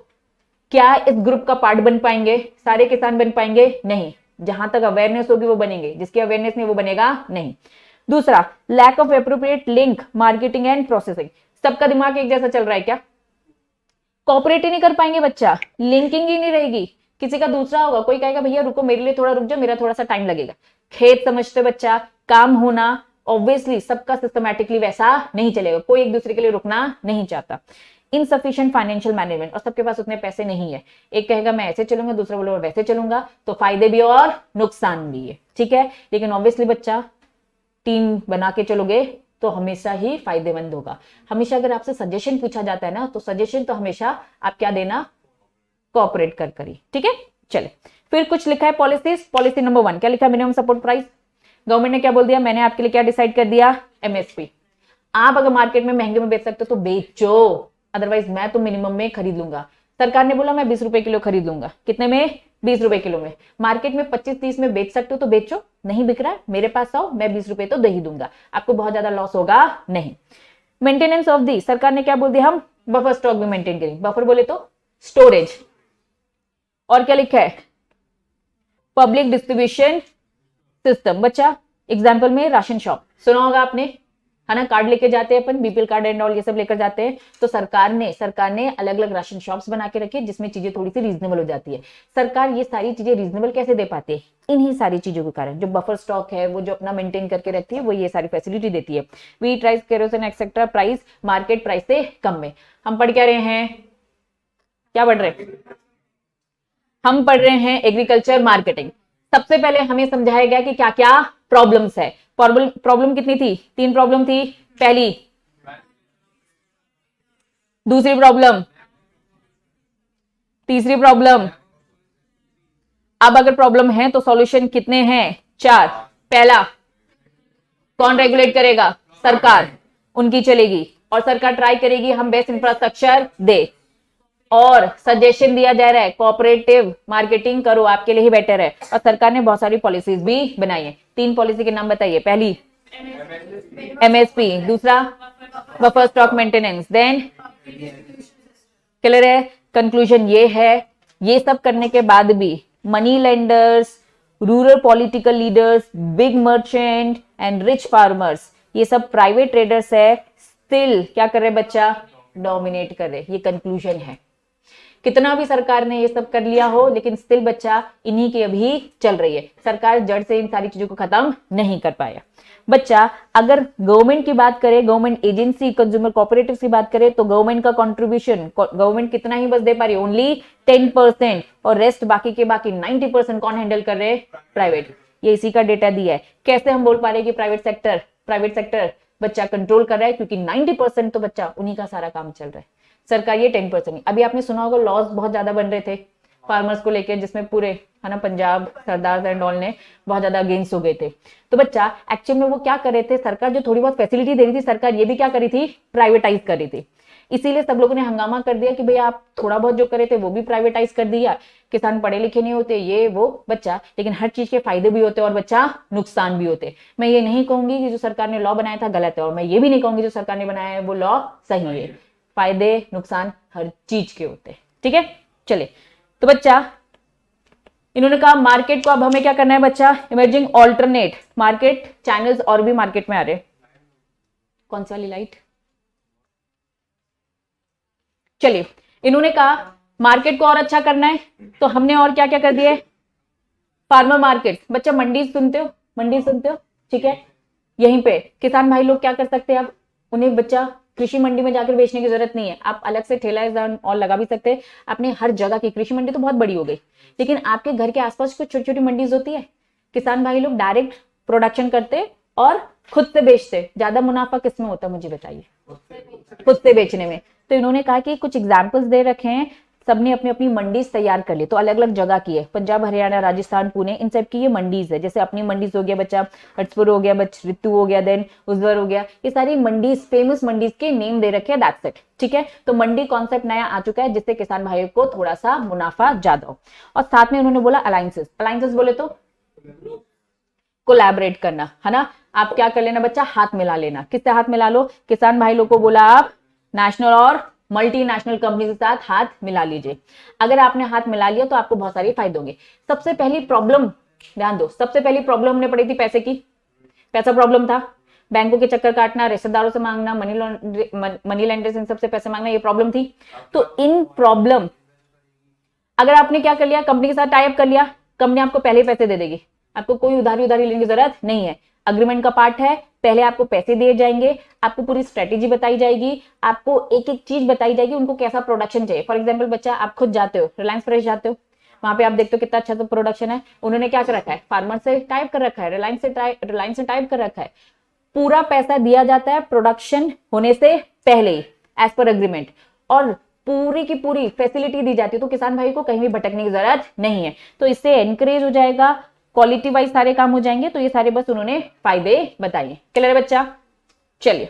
क्या इस ग्रुप का पार्ट बन पाएंगे? सारे किसान बन पाएंगे? नहीं। जहां तक अवेयरनेस होगी वो बनेंगे, जिसकी अवेयरनेस नहीं वो बनेगा नहीं। दूसरा, lack of appropriate link marketing and processing. सबका दिमाग एक जैसा चल रहा है क्या? कॉपरेट ही नहीं कर पाएंगे बच्चा, लिंकिंग ही नहीं रहेगी। किसी का दूसरा होगा, कोई कहेगा भैया रुको मेरे लिए थोड़ा रुक जाओ, मेरा थोड़ा सा टाइम लगेगा। खेत समझते बच्चा, काम होना, ऑब्वियसली सबका सिस्टमैटिकली वैसा नहीं चलेगा, कोई एक दूसरे के लिए रुकना नहीं चाहता। इनसफिशिएंट फाइनेंशियल मैनेजमेंट, और सबके पास उतने पैसे नहीं है। एक कहेगा मैं ऐसे चलूंगा, दूसरा बोलेगा वैसे चलूंगा, तो फायदे भी और नुकसान भी है। ठीक है, लेकिन ऑब्वियसली बच्चा टीम बना के चलोगे तो हमेशा ही फायदेमंद होगा। हमेशा अगर आपसे सजेशन पूछा जाता है ना, तो सजेशन तो हमेशा आप क्या देना? कोऑपरेट कर करिए। ठीक है, चले फिर कुछ लिखा है पॉलिसीज। पॉलिसी नंबर 1 क्या लिखा है? Minimum support price. गवर्नमेंट ने क्या बोल दिया? मैंने आपके लिए क्या डिसाइड कर दिया? एमएसपी। आप अगर मार्केट में महंगे में बेच सकते हो तो बेचो, अदरवाइज मैं तो मिनिमम में खरीद लूंगा। सरकार ने बोला मैं 20 रुपए किलो खरीद लूंगा। कितने में? 20 रुपए किलो में। मार्केट में 25-30 में बेच सकते हो तो बेचो, नहीं बिक रहा है मेरे पास आओ, मैं 20 रुपए तो दे ही दूंगा, आपको बहुत ज्यादा लॉस होगा नहीं। मेंटेनेंस ऑफ दी, सरकार ने क्या बोल दिया? हम बफर स्टॉक भी मेंटेन करेंगे। बफर बोले तो स्टोरेज। और क्या लिखा है? Public distribution system. बच्चा एग्जाम्पल में राशन शॉप सुना होगा आपने, है ना? कार्ड लेके जाते हैं अपन, बीपीएल कार्ड एंड ऑल ये सब लेकर जाते हैं। तो सरकार ने अलग अलग राशन शॉप्स बना के रखी, जिसमें चीजें थोड़ी सी रीजनेबल हो जाती है। सरकार ये सारी चीजें रीजनेबल कैसे दे पाती है? इन्हीं सारी चीजों के कारण। जो बफर स्टॉक है वो जो अपना मेंटेन करके रखती है, वो ये सारी फैसिलिटी देती है। Wheat, rice, kerosene etcetera price market price से कम में। हम पढ़ क्या रहे हैं? क्या पढ़ रहे हैं? हम पढ़ रहे हैं एग्रीकल्चर मार्केटिंग। सबसे पहले हमें समझाया गया कि क्या क्या प्रॉब्लम्स है। प्रॉब्लम कितनी थी? 3 प्रॉब्लम थी। पहली, दूसरी प्रॉब्लम, तीसरी प्रॉब्लम। अब अगर प्रॉब्लम है तो सॉल्यूशन कितने हैं? 4। पहला, कौन रेगुलेट करेगा? सरकार, उनकी चलेगी, और सरकार ट्राई करेगी हम बेस्ट इंफ्रास्ट्रक्चर दे। और सजेशन दिया जा रहा है कोऑपरेटिव मार्केटिंग करो, आपके लिए ही बेटर है। और सरकार ने बहुत सारी पॉलिसीज भी बनाई है। 3 पॉलिसी के नाम बताइए। पहली एमएसपी, दूसरा buffer stock maintenance, then clear है। कंक्लूजन ये है, ये सब करने के बाद भी money lenders, rural political leaders, big merchant and rich farmers, ये सब प्राइवेट ट्रेडर्स है, स्टिल क्या कर रहे बच्चा, डोमिनेट कर रहे। ये कंक्लूजन है। कितना भी सरकार ने ये सब कर लिया हो, लेकिन स्टिल बच्चा इन्हीं की अभी चल रही है। सरकार जड़ से इन सारी चीजों को खत्म नहीं कर पाया। बच्चा अगर गवर्नमेंट की बात करें, गवर्नमेंट एजेंसी, कंज्यूमर कोऑपरेटिव की बात करें, तो गवर्नमेंट का कंट्रीब्यूशन गवर्नमेंट कितना ही बस दे पा रही है, ओनली 10%, और रेस्ट बाकी के बाकी 90% कौन हैंडल कर रहे हैं, प्राइवेट। ये इसी का डेटा दिया है। कैसे हम बोल पा रहे हैं कि प्राइवेट सेक्टर बच्चा कंट्रोल कर रहा है, क्योंकि 90% तो बच्चा उन्हीं का सारा काम चल रहा है, सरकार ये 10% नहीं। अभी आपने सुना होगा लॉज बहुत ज्यादा बन रहे थे फार्मर्स को लेकर, जिसमें पूरे है ना पंजाब सरदार एंड ऑल ने बहुत ज्यादा अगेंस्ट हो गए थे। तो बच्चा एक्चुअल में वो क्या कर रहे थे, सरकार जो थोड़ी बहुत फैसिलिटी दे रही थी, सरकार ये भी क्या कर रही थी, प्राइवेटाइज कर रही थी। इसीलिए सब लोगों ने हंगामा कर दिया कि भैया आप थोड़ा बहुत जो करे थे वो भी प्राइवेटाइज कर दिया, किसान पढ़े लिखे नहीं होते, ये वो बच्चा। लेकिन हर चीज के फायदे भी होते और बच्चा नुकसान भी होते। मैं ये नहीं कहूंगी कि जो सरकार ने लॉ बनाया था गलत है, और मैं ये भी नहीं कहूंगी जो सरकार ने बनाया है वो लॉ सही है। फायदे नुकसान हर चीज के होते हैं, ठीक है। चलिए, तो बच्चा इन्होंने कहा मार्केट को अब हमें क्या करना है बच्चा, इमर्जिंग ऑल्टरनेट मार्केट चैनल्स और भी मार्केट में आ रहे। कौन सी वाली लाइट, चलिए इन्होंने कहा मार्केट को और अच्छा करना है, तो हमने और क्या क्या कर दिया है, फार्मर मार्केट। बच्चा मंडी सुनते हो, मंडी सुनते हो, ठीक है। यहीं पे किसान भाई लोग क्या कर सकते हैं, अब उन्हें बच्चा कृषि मंडी में जाकर बेचने की जरूरत नहीं है, आप अलग से ठेला और लगा भी सकते हैं अपने हर जगह की। कृषि मंडी तो बहुत बड़ी हो गई, लेकिन आपके घर के आसपास कुछ छोटी छोटी मंडीज होती है, किसान भाई लोग डायरेक्ट प्रोडक्शन करते और खुद से बेचते। ज्यादा मुनाफा किसमें होता है मुझे बताइए, खुद से बेचने में। तो इन्होंने कहा कि कुछ एग्जाम्पल्स दे रखे हैं, सबने अपनी अपनी मंडीज तैयार कर ली, तो अलग अलग जगह की है, पंजाब, हरियाणा, राजस्थान, पुणे, इन सब की ये मंडीज है। जैसे अपनी मंडीज हो गया बच्चा, हट्सपुर हो गया बच्चा, रितु हो गया, देन उज्वर हो गया, ये सारी मंडीज फेमस मंडीज के नेम दे रखे हैं, दैट्स इट, ठीक है। तो मंडी कॉन्सेप्ट नया आ चुका है, जिससे किसान भाइयों को थोड़ा सा मुनाफा ज्यादा हो। और साथ में उन्होंने बोला अलायंसेस, अलायंसेस बोले तो कोलैबोरेट करना, है ना। आप क्या कर लेना बच्चा, हाथ मिला लेना। किससे हाथ मिला लो, किसान भाई लोग को बोला आप नेशनल और मल्टीनेशनल कंपनी के साथ हाथ मिला लीजिए। अगर आपने हाथ मिला लिया तो आपको बहुत सारे फायदे होंगे। सबसे पहली प्रॉब्लम ध्यान दो, सबसे पहली प्रॉब्लम हमने पढ़ी थी पैसे की, पैसा प्रॉब्लम था, बैंकों के चक्कर काटना, रिश्तेदारों से मांगना, मनी लेंडर से सबसे पैसे मांगना, ये प्रॉब्लम थी। तो इन प्रॉब्लम अगर आपने क्या कर लिया, कंपनी के साथ टाई अप कर लिया, कंपनी आपको पहले पैसे दे देगी, आपको कोई उधारी लेने की जरूरत नहीं है। अग्रीमेंट का पार्ट है, पहले आपको पैसे दिए जाएंगे, आपको पूरी स्ट्रेटेजी बताई जाएगी, आपको एक एक चीज बताई जाएगी, उनको कैसा प्रोडक्शन चाहिए। फॉर एग्जांपल बच्चा आप खुद जाते हो रिलायंस फ्रेश जाते हो, वहां पे आप देखते हो कितना अच्छा तो प्रोडक्शन है, उन्होंने क्या कर रखा है, फार्मर से टाइप कर रखा है, रिलायंस से टाइप कर रखा है, पूरा पैसा दिया जाता है प्रोडक्शन होने से पहले ही एज पर एग्रीमेंट, और पूरी की पूरी फैसिलिटी दी जाती है। तो किसान भाई को कहीं भी भटकने की जरूरत नहीं है, तो इससे एनकरेज हो जाएगा, क्वालिटी वाइज सारे काम हो जाएंगे। तो ये सारे बस उन्होंने फायदे बताए। क्लियर है बच्चा, चलिए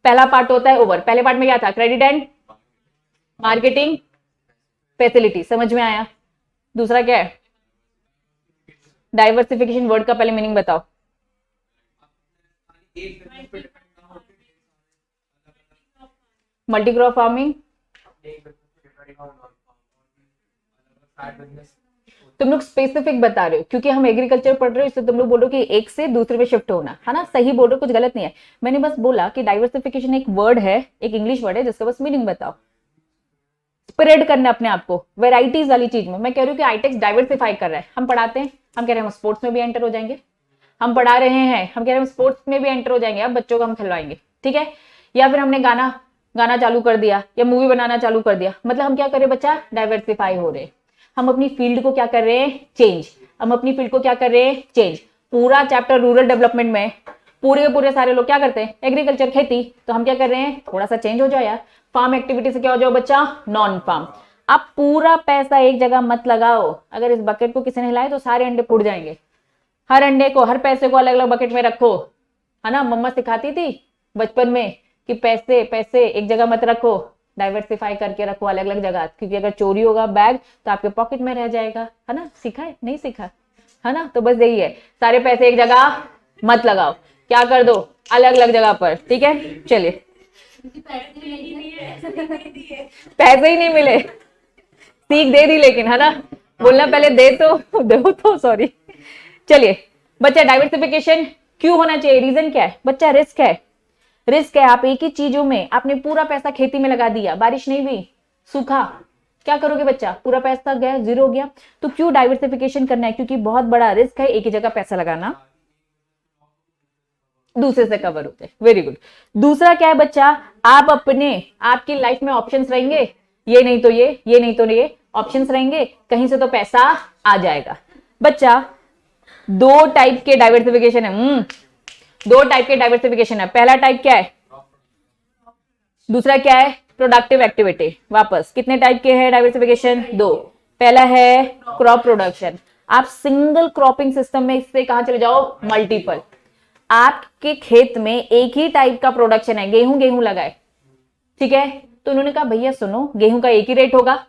पहला पार्ट होता है ओवर। पहले पार्ट में क्या था, क्रेडिट एंड मार्केटिंग फैसिलिटी, समझ में आया। दूसरा क्या है, डाइवर्सिफिकेशन, वर्ड का पहले मीनिंग बताओ। मल्टीक्रॉप फार्मिंग, तुम लोग स्पेसिफिक बता रहे हो, क्योंकि हम एग्रीकल्चर पढ़ रहे हो, इससे तुम लोग बोलो कि एक से दूसरे में शिफ्ट होना, है ना। सही बोल रहे हो, कुछ गलत नहीं है। मैंने बस बोला कि डाइवर्सिफिकेशन एक वर्ड है, एक इंग्लिश वर्ड है, जिसका बस मीनिंग बताओ। स्प्रेड करना अपने आप को वेराइटीज वाली चीज में। मैं कह रही हूँ कि आईटेक्स डाइवर्सिफाई कर रहा है, हम पढ़ाते हैं, हम कह रहे हैं हम स्पोर्ट्स में भी एंटर हो जाएंगे, हम पढ़ा रहे हैं, हम कह रहे हैं हम स्पोर्ट्स में भी एंटर हो जाएंगे, अब बच्चों को हम खिलवाएंगे, ठीक है। या फिर हमने गाना चालू कर दिया या मूवी बनाना चालू कर दिया, मतलब हम क्या कर रहे हैं बच्चा, डाइवर्सिफाई हो रहे हैं। हम अपनी फील्ड को क्या कर रहे हैं, चेंज। हम अपनी फील्ड को क्या कर रहे हैं, चेंज। पूरा चैप्टर रूरल डेवलपमेंट में पूरे सारे लोग क्या करते हैं, एग्रीकल्चर, खेती। तो हम क्या कर रहे हैं, थोड़ा सा चेंज हो जाओ यार, फार्म एक्टिविटी से क्या हो जाओ बच्चा, नॉन फार्म। अब पूरा पैसा एक जगह मत लगाओ, अगर इस बकेट को किसी ने हिलाया तो सारे अंडे फूट जाएंगे। हर अंडे को, हर पैसे को अलग अलग बकेट में रखो, है ना। मम्मा सिखाती थी बचपन में कि पैसे पैसे एक जगह मत रखो, डाइवर्सिफाई करके रखो अलग अलग जगह, क्योंकि अगर चोरी होगा बैग तो आपके पॉकेट में रह जाएगा, है ना। सीखा है नहीं सीखा, है ना। तो बस यही है, सारे पैसे एक जगह मत लगाओ, क्या कर दो अलग अलग जगह पर, ठीक है। चलिए, पैसे ही नहीं मिले, सीख दे दी लेकिन, है ना। बोलना पहले दे तो दो तो, सॉरी। चलिए बच्चा, डाइवर्सिफिकेशन क्यों होना चाहिए, रीजन क्या है बच्चा, रिस्क है। रिस्क है, आप एक ही चीजों में, आपने पूरा पैसा खेती में लगा दिया, बारिश नहीं हुई, सूखा, क्या करोगे बच्चा, पूरा पैसा गया, जीरो हो गया। तो क्यों डाइवर्सिफिकेशन करना है, क्योंकि बहुत बड़ा रिस्क है एक ही जगह पैसा लगाना, दूसरे से कवर होते हैं। Very good. दूसरा क्या है बच्चा, आप अपने, आपकी लाइफ में ऑप्शंस रहेंगे, ये नहीं तो ये नहीं तो ये, ऑप्शंस रहेंगे, कहीं से तो पैसा आ जाएगा। बच्चा दो टाइप के डाइवर्सिफिकेशन है, दो टाइप के डाइवर्सिफिकेशन है। पहला टाइप क्या है, दूसरा क्या है, प्रोडक्टिव एक्टिविटी। वापस कितने टाइप के हैं डाइवर्सिफिकेशन, दो। पहला है क्रॉप प्रोडक्शन, आप सिंगल क्रॉपिंग सिस्टम में इससे कहां चले जाओ, मल्टीपल। आपके खेत में एक ही टाइप का प्रोडक्शन है, गेहूं लगाए, ठीक है। तो उन्होंने कहा भैया सुनो, गेहूं का एक ही रेट होगा,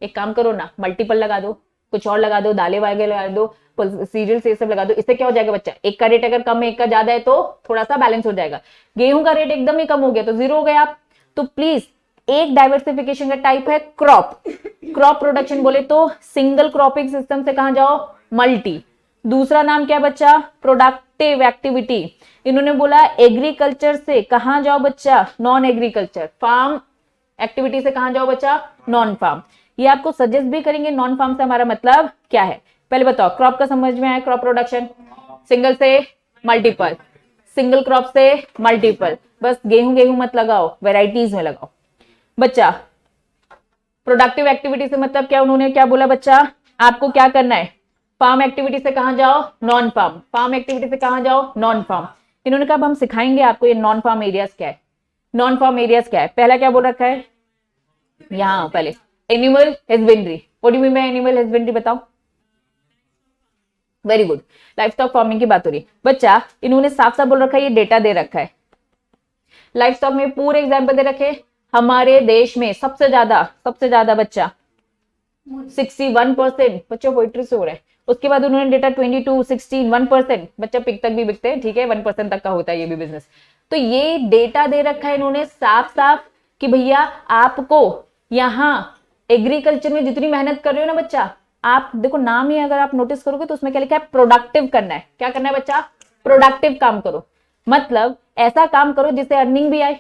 एक काम करो ना, मल्टीपल लगा दो, कुछ और लगा दो, दालें वगैरह लगा दो, सीरियल से सब लगा दो। इससे क्या हो जाएगा बच्चा, एक का रेट अगर कम है एक का ज्यादा है तो थोड़ा सा बैलेंस हो जाएगा। गेहूं का रेट एकदम ही कम हो गया तो जीरो हो गया आप। तो प्लीज, एक डाइवर्सिफिकेशन का टाइप है क्रॉप प्रोडक्शन, बोले तो सिंगल क्रॉपिंग सिस्टम से कहां जाओ, मल्टी। दूसरा नाम क्या है बच्चा, प्रोडक्टिव एक्टिविटी। इन्होंने बोला एग्रीकल्चर से कहां जाओ बच्चा, नॉन एग्रीकल्चर। फार्म एक्टिविटी से कहां जाओ बच्चा, नॉन फार्म। ये आपको सजेस्ट भी करेंगे नॉन फार्म से हमारा मतलब क्या है। पहले बताओ, क्रॉप का समझ में आया, क्रॉप प्रोडक्शन सिंगल से मल्टीपल, सिंगल क्रॉप से मल्टीपल। बस गेहूं मत लगाओ, वेराइटीज में लगाओ। बच्चा प्रोडक्टिव एक्टिविटी से मतलब क्या, उन्होंने क्या बोला बच्चा, आपको क्या करना है, फार्म एक्टिविटी से कहां जाओ, नॉन फार्म। फार्म एक्टिविटी से कहां जाओ, नॉन फार्म। इन्होंने कहा अब हम सिखाएंगे आपको ये नॉन फार्म एरियाज क्या है। नॉन फार्म एरियाज क्या है, पहला क्या बोल रखा है यहां, पहले animal husbandry. What do you mean by animal husbandry, बताओ। Very good, livestock farming की बात हो रही है। बच्चा इन्होंने साफ साफ बोल रखा है, ये डेटा दे रखा है, लाइफ स्टॉक में पूरे एग्जाम्पल दे रखे। हमारे देश में सबसे ज्यादा बच्चा 61% बच्चा पोइट्री से हो रहा है। उसके बाद उन्होंने डेटा 22, 16, 1% बच्चा पिक तक भी बिकते हैं, ठीक है, 1% तक का होता है ये भी बिजनेस। तो ये डेटा दे रखा है इन्होंने साफ साफ कि भैया आपको यहाँ एग्रीकल्चर में जितनी मेहनत कर रहे हो ना बच्चा, आप देखो नाम ही अगर आप नोटिस करोगे तो उसमें क्या लिखा है, प्रोडक्टिव करना है। क्या करना है बच्चा, प्रोडक्टिव काम करो, मतलब ऐसा काम करो जिससे अर्निंग भी आए।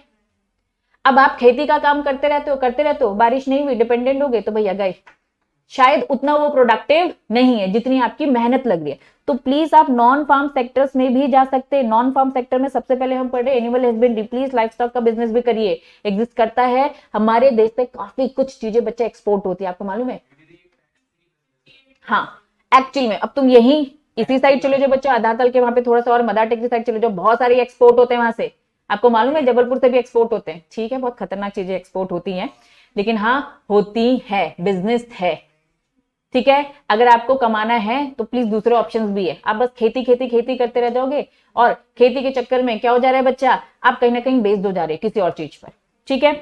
अब आप खेती का काम करते रहते हो, बारिश नहीं हुई, डिपेंडेंट हो गए तो भैया गए, शायद उतना वो प्रोडक्टिव नहीं है जितनी आपकी मेहनत लग रही है। तो प्लीज आप नॉन फार्म सेक्टर्स में भी जा सकते हैं। नॉन फार्म सेक्टर में सबसे पहले हम पढ़ रहे animal husbandry, please life stock का बिजनेस भी करिए, एग्जिस्ट करता है। हमारे देश से काफी कुछ चीजें बच्चे एक्सपोर्ट होती है, आपको मालूम है। हाँ एक्चुअल में अब तुम यही इसी साइड चले जाओ बच्चा, आधारतल के वहां पे थोड़ा सा और मदारटेक की साइड चले जाओ, बहुत सारे एक्सपोर्ट होते हैं वहां से, आपको मालूम है। जबलपुर से भी एक्सपोर्ट होते हैं, ठीक है, बहुत खतरनाक चीजें एक्सपोर्ट होती हैं, लेकिन हाँ होती है, बिजनेस है, ठीक है। अगर आपको कमाना है तो प्लीज दूसरे ऑप्शंस भी है। आप बस खेती करते रह जाओगे और खेती के चक्कर में क्या हो जा रहा है बच्चा, आप कहीं ना कहीं बेस्ड हो जा रहे हैं किसी और चीज पर, ठीक है।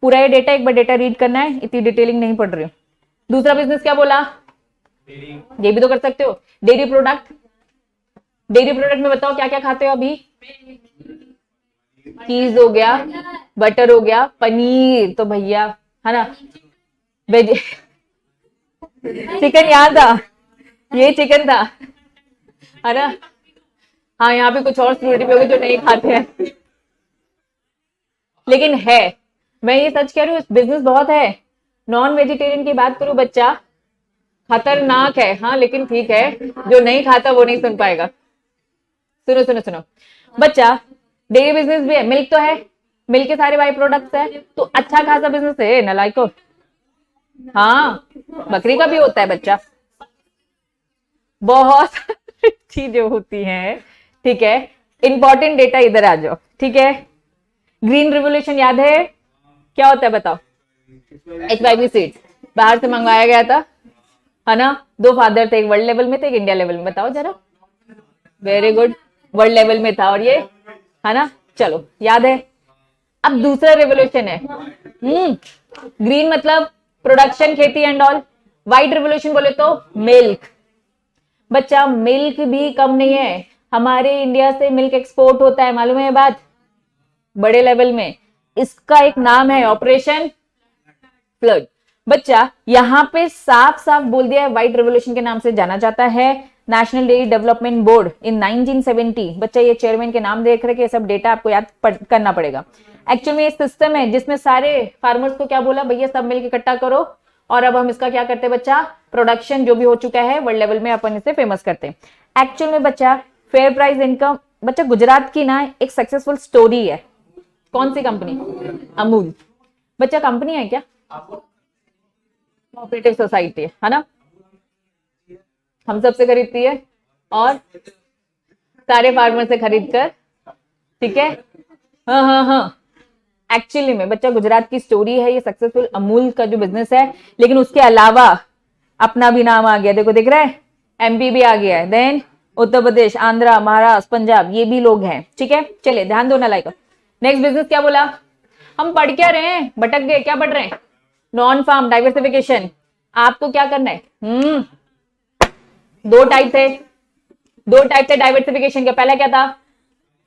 पूरा ये डेटा एक बार डेटा रीड करना है, इतनी डिटेलिंग नहीं पढ़ रही हूँ। दूसरा बिजनेस क्या बोला, ये भी तो कर सकते हो, डेयरी प्रोडक्ट। डेयरी प्रोडक्ट में बताओ क्या क्या खाते हो अभी, चीज हो गया, बटर हो गया, पनीर तो भैया है ना, वेज चिकन यहाँ था, ये चिकन था, है ना। हाँ यहाँ पे कुछ और सिक्योरिटी भी होगी जो नहीं खाते हैं, लेकिन है, मैं ये सच कह रही हूँ, बिजनेस बहुत है। नॉन वेजिटेरियन की बात करूं बच्चा, खतरनाक है, हाँ लेकिन ठीक है, जो नहीं खाता वो नहीं सुन पाएगा। सुनो सुनो सुनो बच्चा, डेयरी बिजनेस भी है, मिल्क तो है, मिल्क के सारे बाई प्रोडक्ट्स है, तो अच्छा खासा बिजनेस है नालायको। हाँ बकरी का भी होता है बच्चा, बहुत चीजें होती हैं, ठीक है। इंपॉर्टेंट डेटा इधर आ जाओ, ठीक है। ग्रीन रिवोल्यूशन याद है, क्या होता है बताओ, HYV सीड्स बाहर से मंगवाया गया था, है ना। दो फादर थे, एक वर्ल्ड लेवल में थे, एक इंडिया लेवल में, बताओ जरा। वेरी गुड, वर्ल्ड लेवल में था और ये, है ना, चलो याद है। अब दूसरा रेवोल्यूशन है, ग्रीन मतलब प्रोडक्शन, खेती एंड ऑल। व्हाइट रिवोल्यूशन बोले तो मिल्क। बच्चा मिल्क भी कम नहीं है, हमारे इंडिया से मिल्क एक्सपोर्ट होता है, मालूम है ये बात, बड़े लेवल में। इसका एक नाम है ऑपरेशन फ्लड। बच्चा यहां पे साफ साफ बोल दिया है व्हाइट रिवोल्यूशन के नाम से जाना जाता है। नेशनल डेयरी डेवलपमेंट बोर्ड इन 1970। बच्चा ये चेयरमैन के नाम देख रहे कि ये सब डेटा आपको याद करना पड़ेगा। एक्चुअल में ये सिस्टम है जिसमें सारे फार्मर्स को क्या बोला, भैया सब मिलकर इकट्ठा करो, और अब हम इसका क्या करते हैं बच्चा, प्रोडक्शन जो भी हो चुका है वर्ल्ड लेवल में अपन इसे फेमस करते हैं। एक्चुअल में बच्चा फेयर प्राइस इनकम, बच्चा गुजरात की ना एक सक्सेसफुल स्टोरी है। कौन सी कंपनी? अमूल। बच्चा कंपनी है क्या? कोऑपरेटिव सोसाइटी है ना, हम सबसे खरीदती है और सारे फार्मर से खरीद कर, ठीक है। हाँ हाँ हाँ, एक्चुअली में बच्चा गुजरात की स्टोरी है ये, सक्सेसफुल अमूल का जो बिजनेस है। लेकिन उसके अलावा अपना भी नाम आ गया, देखो दिख रहा है, एमपी भी आ गया है, देन उत्तर प्रदेश, आंध्रा, महाराष्ट्र, पंजाब, ये भी लोग हैं, ठीक है। चलिए ध्यान दो ना लाइक। नेक्स्ट बिजनेस क्या बोला, हम पढ़ क्या रहे हैं, भटक गए, क्या पढ़ रहे हैं, नॉन फार्म डाइवर्सिफिकेशन। आपको क्या करना है, दो टाइप थे डाइवर्सिफिकेशन के। पहला क्या था,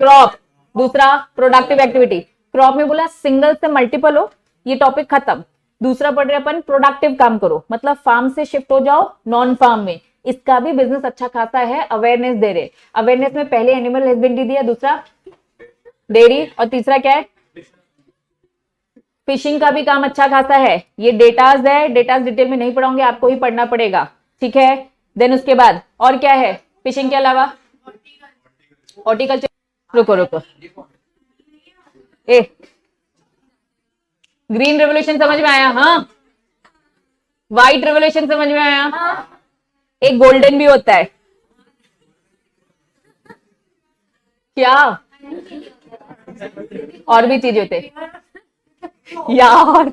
क्रॉप, दूसरा प्रोडक्टिव एक्टिविटी। क्रॉप में बोला सिंगल से मल्टीपल हो, ये टॉपिक खत्म। दूसरा पढ़ रहे अपन प्रोडक्टिव काम करो, मतलब फार्म से शिफ्ट हो जाओ नॉन फार्म में। इसका भी बिजनेस अच्छा खासा है, अवेयरनेस दे रहे। अवेयरनेस में पहले एनिमल हस्बेंड्री दिया, दूसरा डेयरी, और तीसरा क्या है, फिशिंग का भी काम अच्छा खासा है। ये डेटाज है, डेटाज डिटेल में नहीं पढ़ाऊंगे, आपको ही पढ़ना पड़ेगा, ठीक है। देन उसके बाद और क्या है फिशिंग के अलावा, हॉर्टिकल्चर। रुको रुको, ए ग्रीन रेवोल्यूशन समझ में आया? हाँ। व्हाइट रेवोल्यूशन समझ में आया? एक गोल्डन भी होता है क्या, और भी चीज होते यार,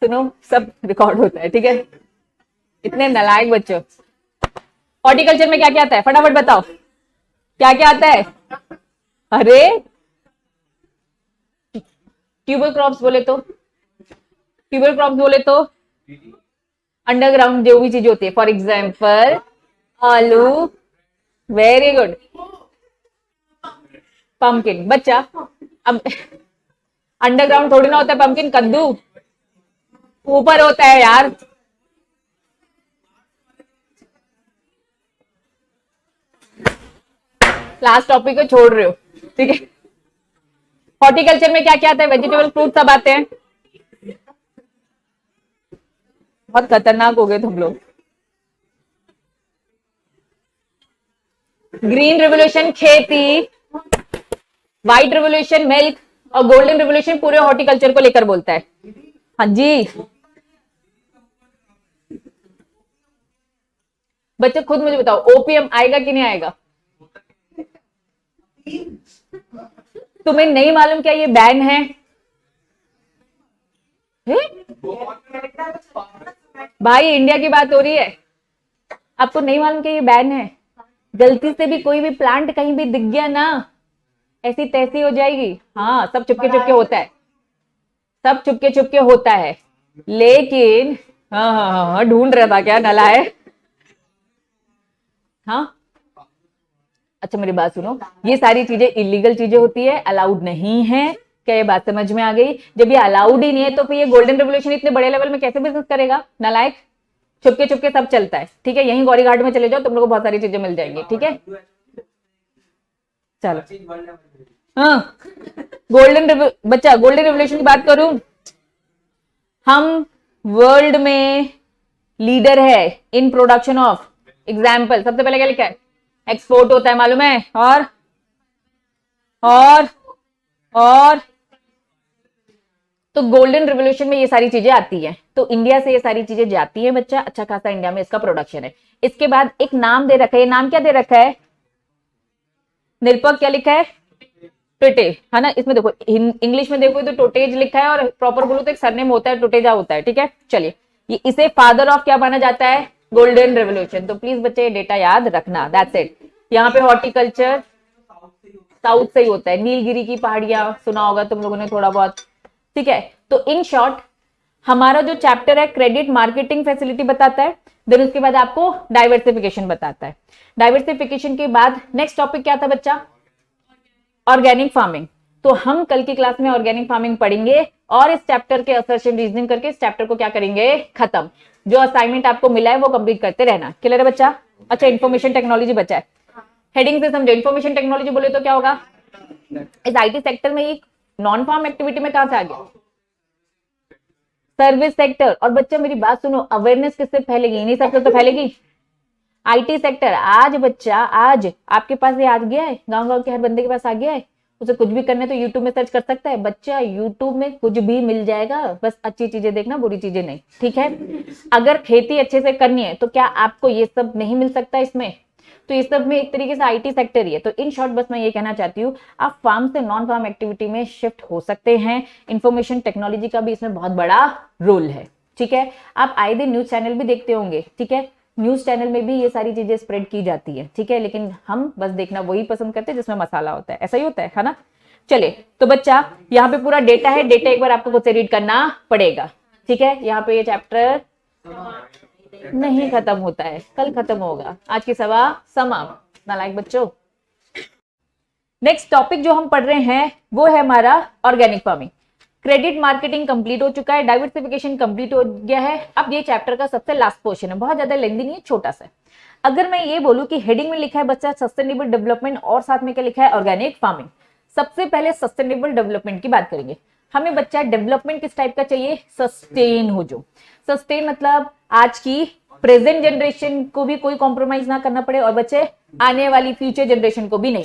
सुनो सब रिकॉर्ड होता है, ठीक है। इतने नालायक बच्चों। हॉर्टिकल्चर में क्या क्या आता है, फटाफट बताओ, क्या क्या आता है? अरे ट्यूबर क्रॉप्स बोले तो अंडरग्राउंड जो भी चीज होती है, फॉर एग्जाम्पल आलू, वेरी गुड, पंपकिन। बच्चा अब अंडरग्राउंड थोड़ी ना होता है पंपकिन, कद्दू ऊपर होता है यार। लास्ट टॉपिक को छोड़ रहे हो, ठीक है। हॉर्टिकल्चर में क्या क्या आता है, वेजिटेबल फ्रूट सब आते हैं। बहुत खतरनाक हो गए तुम लोग। ग्रीन रिवोल्यूशन खेती, व्हाइट रिवोल्यूशन मिल्क, और गोल्डन रिवोल्यूशन पूरे हॉर्टिकल्चर को लेकर बोलता है। हाँ जी बच्चे खुद मुझे बताओ, ओपीएम आएगा कि नहीं आएगा? तुम्हें नहीं मालूम क्या ये बैन है? भाई इंडिया की बात हो रही है, आपको नहीं मालूम कि ये बैन है? गलती से भी कोई भी प्लांट कहीं भी दिख गया ना, ऐसी तैसी हो जाएगी। हाँ सब चुपके चुपके होता है, सब चुपके चुपके होता है। लेकिन हाँ हाँ हाँ हाँ, ढूंढ रहा था क्या नला है? हाँ अच्छा मेरी बात सुनो, ये सारी चीजें इलीगल चीजें होती है, अलाउड नहीं है। क्या ये बात समझ में आ गई? जब ये अलाउड ही नहीं है तो फिर ये गोल्डन रेवोल्यूशन इतने बड़े लेवल में कैसे बिजनेस करेगा नालायक? चुपके चुपके सब चलता है, ठीक है। यहीं गौरी घाट में चले जाओ, तुम लोग को बहुत सारी चीजें मिल जाएंगी, ठीक है। चलो हाँ, बच्चा गोल्डन रेवोल्यूशन की बात करूं, हम वर्ल्ड में लीडर है इन प्रोडक्शन ऑफ, एग्जाम्पल सबसे पहले क्या लिखा है, एक्सपोर्ट होता है मालूम है, और तो गोल्डन रिवोल्यूशन में ये सारी चीजें आती हैं, तो इंडिया से ये सारी चीजें जाती हैं बच्चा, अच्छा खासा इंडिया में इसका प्रोडक्शन है। इसके बाद एक नाम दे रखा है, ये नाम क्या दे रखा है निरपक, क्या लिखा है टोटे, है ना। इसमें देखो इंग्लिश में देखो तो टोटेज लिखा है, और प्रॉपर बोलो तो एक सरनेम होता है, टोटेजा होता है, ठीक है। चलिए ये इसे फादर ऑफ क्या माना जाता है, गोल्डन रेवोल्यूशन। तो प्लीज बच्चे डेटा याद रखना, दैट्स इट। यहाँ पे हॉर्टिकल्चर साउथ से ही होता है, नीलगिरी की पहाड़ियां सुना होगा तुम लोगों ने थोड़ा बहुत, ठीक है, तो इन शॉर्ट हमारा जो चैप्टर है क्रेडिट मार्केटिंग फैसिलिटी बताता है, देन उसके बाद आपको डाइवर्सिफिकेशन बताता है। डाइवर्सिफिकेशन के बाद नेक्स्ट टॉपिक क्या था बच्चा? Organic farming. तो हम कल की क्लास में ऑर्गेनिक फार्मिंग पढ़ेंगे और इस चैप्टर के असर्शन रीजनिंग करके इस चैप्टर को क्या करेंगे? खत्म। जो असाइनमेंट आपको मिला है वो कंप्लीट करते रहना। क्लियर है बच्चा? अच्छा, इंफॉर्मेशन टेक्नोलॉजी बचा है, हेडिंग से समझो। इंफॉर्मेशन टेक्नोलॉजी बोले तो क्या होगा? इस आईटी सेक्टर में एक नॉन फार्म एक्टिविटी में कहां से आ गया? Service sector. और बच्चा मेरी बात सुनो, अवेयरनेस किससे फैलेगी? इन्हीं सबसे तो फैलेगी। IT sector. आज बच्चा, आज आपके पास ये आ गया है, गांव के हर बंदे के पास आ गया है, उसे कुछ भी करना है तो यूट्यूब में सर्च कर सकता है बच्चा। यूट्यूब में कुछ भी मिल जाएगा, बस अच्छी चीजें देखना, बुरी चीजें नहीं। ठीक है, अगर खेती अच्छे से करनी है तो क्या आपको ये सब नहीं मिल सकता इसमें? तो ये सब में एक तरीके से आईटी सेक्टर ही है। तो इन शॉर्ट बस मैं ये कहना चाहती हूँ, आप फार्म से नॉन फार्म एक्टिविटी में शिफ्ट हो सकते हैं। इंफॉर्मेशन टेक्नोलॉजी का भी इसमें बहुत बड़ा रोल है। ठीक है, आप आए दिन न्यूज चैनल भी देखते होंगे। ठीक है, न्यूज चैनल में भी ये सारी चीजें स्प्रेड की जाती है। ठीक है, लेकिन हम बस देखना वही पसंद करते हैं जिसमें मसाला होता है। ऐसा ही होता है ना? चले, तो बच्चा यहाँ पे पूरा डेटा है, डेटा एक बार आपको खुद से रीड करना पड़ेगा। ठीक है, यहाँ पे ये चैप्टर नहीं खत्म होता है, कल खत्म होगा। आज की सभा समाप्त। नालायक बच्चों, नेक्स्ट टॉपिक जो हम पढ़ रहे हैं वो है हमारा organic farming. Credit marketing complete हो चुका है, डाइवर्सिफिकेशन कंप्लीट हो गया है। अब ये चैप्टर का सबसे लास्ट पोर्शन है, बहुत ज्यादा लेंथी नहीं है, छोटा सा। अगर मैं ये बोलूं कि हेडिंग में लिखा है बच्चा सस्टेनेबल डेवलपमेंट और साथ में क्या लिखा है? Organic farming. सबसे पहले सस्टेनेबल डेवलपमेंट की बात करेंगे। हमें बच्चा डेवलपमेंट किस टाइप का चाहिए? सस्टेन हो। जो सस्टेन मतलब आज की प्रेजेंट जनरेशन को भी कोई कॉम्प्रोमाइज ना करना पड़े और बच्चे आने वाली फ्यूचर जनरेशन को भी नहीं।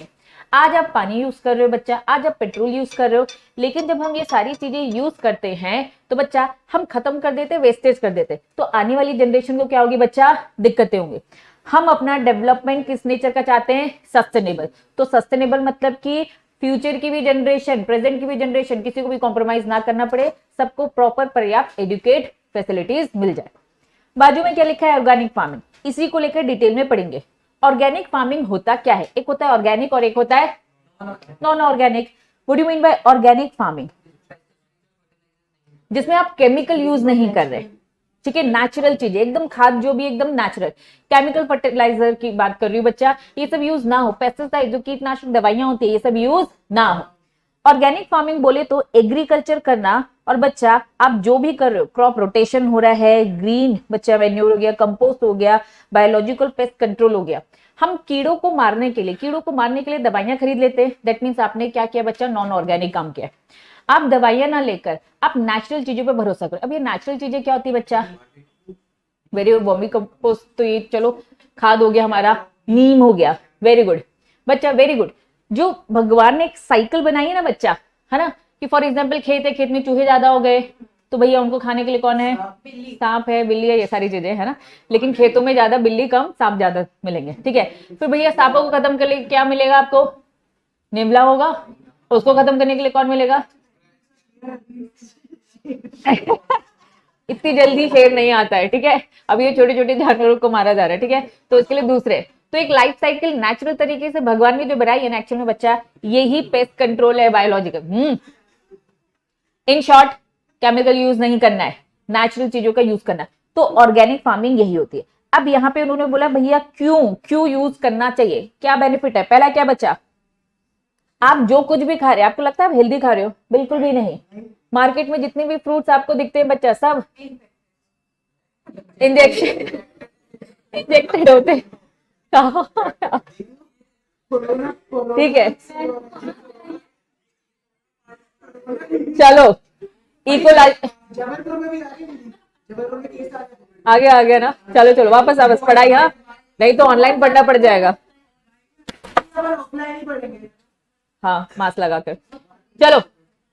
आज आप पानी यूज कर रहे हो बच्चा, आज आप पेट्रोल यूज कर रहे हो, लेकिन जब हम ये सारी चीजें यूज करते हैं तो बच्चा हम खत्म कर देते, वेस्टेज कर देते, तो आने वाली जनरेशन को क्या होगी बच्चा? दिक्कतें होंगी। हम अपना डेवलपमेंट किस नेचर का चाहते हैं? सस्टेनेबल। तो सस्टेनेबल मतलब कि फ्यूचर की भी जनरेशन, प्रेजेंट की भी जनरेशन, किसी को भी कॉम्प्रोमाइज ना करना पड़े, सबको प्रॉपर पर्याप्त एजुकेट फैसिलिटीज मिल जाए। बाजू में क्या लिखा है? Organic farming. इसी को लेकर डिटेल में पढ़ेंगे। ऑर्गेनिक फार्मिंग होता क्या है? एक होता है ऑर्गेनिक और एक होता है non organic. What do you mean bye organic farming? जिसमें आप केमिकल यूज नहीं कर रहे। ठीक है, नेचुरल चीजें, एकदम खाद जो भी एकदम नेचुरल। केमिकल फर्टिलाइजर की बात कर रही हूँ बच्चा, ये सब यूज ना हो। पेस्टिसाइड जो कीटनाशक दवाइयां होती है ये सब यूज ना हो। ऑर्गेनिक फार्मिंग बोले तो एग्रीकल्चर करना, और बच्चा आप जो भी कर रहे हो, क्रॉप रोटेशन हो रहा है, ग्रीन बच्चा मैन्योर हो गया, कंपोस्ट हो गया, बायोलॉजिकल पेस्ट कंट्रोल हो गया। हम कीड़ों को मारने के लिए दवाइयां खरीद लेते हैं। दैट मीन्स आपने क्या किया बच्चा? नॉन ऑर्गेनिक काम किया। आप दवाइयां ना लेकर आप नेचुरल चीजों पे भरोसा करो। अब ये नेचुरल चीजें क्या होती है बच्चा? वेरी गुड, वर्मी कंपोस्ट, तो ये चलो खाद हो गया हमारा, नीम हो गया, वेरी गुड बच्चा, वेरी गुड। जो भगवान ने एक साइकिल बनाई है ना बच्चा, है ना, कि फॉर एग्जाम्पल खेत है, खेत में चूहे ज्यादा हो गए तो भैया उनको खाने के लिए कौन है? सांप है, बिल्ली है, ये सारी चीजें है ना। लेकिन खेतों में ज्यादा बिल्ली कम, सांप ज्यादा मिलेंगे। ठीक है, फिर भैया सांपों को खत्म करने क्या मिलेगा आपको? नेमला होगा। उसको खत्म करने के लिए कौन मिलेगा? इतनी जल्दी शेर नहीं आता है। ठीक है, अब ये छोटे छोटे जानवरों को मारा जा रहा है। ठीक है, तो इसके लिए दूसरे, तो एक लाइफ साइकिल नेचुरल तरीके से भगवान ने जो बनाई है एक्चुअल में बच्चा, यही पेस्ट कंट्रोल है, biological. In short, chemical use नहीं करना है, नेचुरल चीजों का यूज करना है। तो ऑर्गेनिक फार्मिंग यही होती है। अब यहाँ पे उन्होंने बोला भैया क्यों यूज करना चाहिए, क्या बेनिफिट है? पहला क्या बच्चा? आप जो कुछ भी खा रहे हैं आपको लगता है आप हेल्दी खा रहे हो? बिल्कुल भी नहीं। मार्केट में जितने भी फ्रूट्स आपको दिखते हैं बच्चा, सब इंजेक्टेड होते हैं। ठीक है, चलो आ गया ना। चलो वापस पढ़ाई। हाँ, नहीं तो ऑनलाइन पढ़ना पड़ जाएगा। हाँ, मास्क लगाकर। चलो,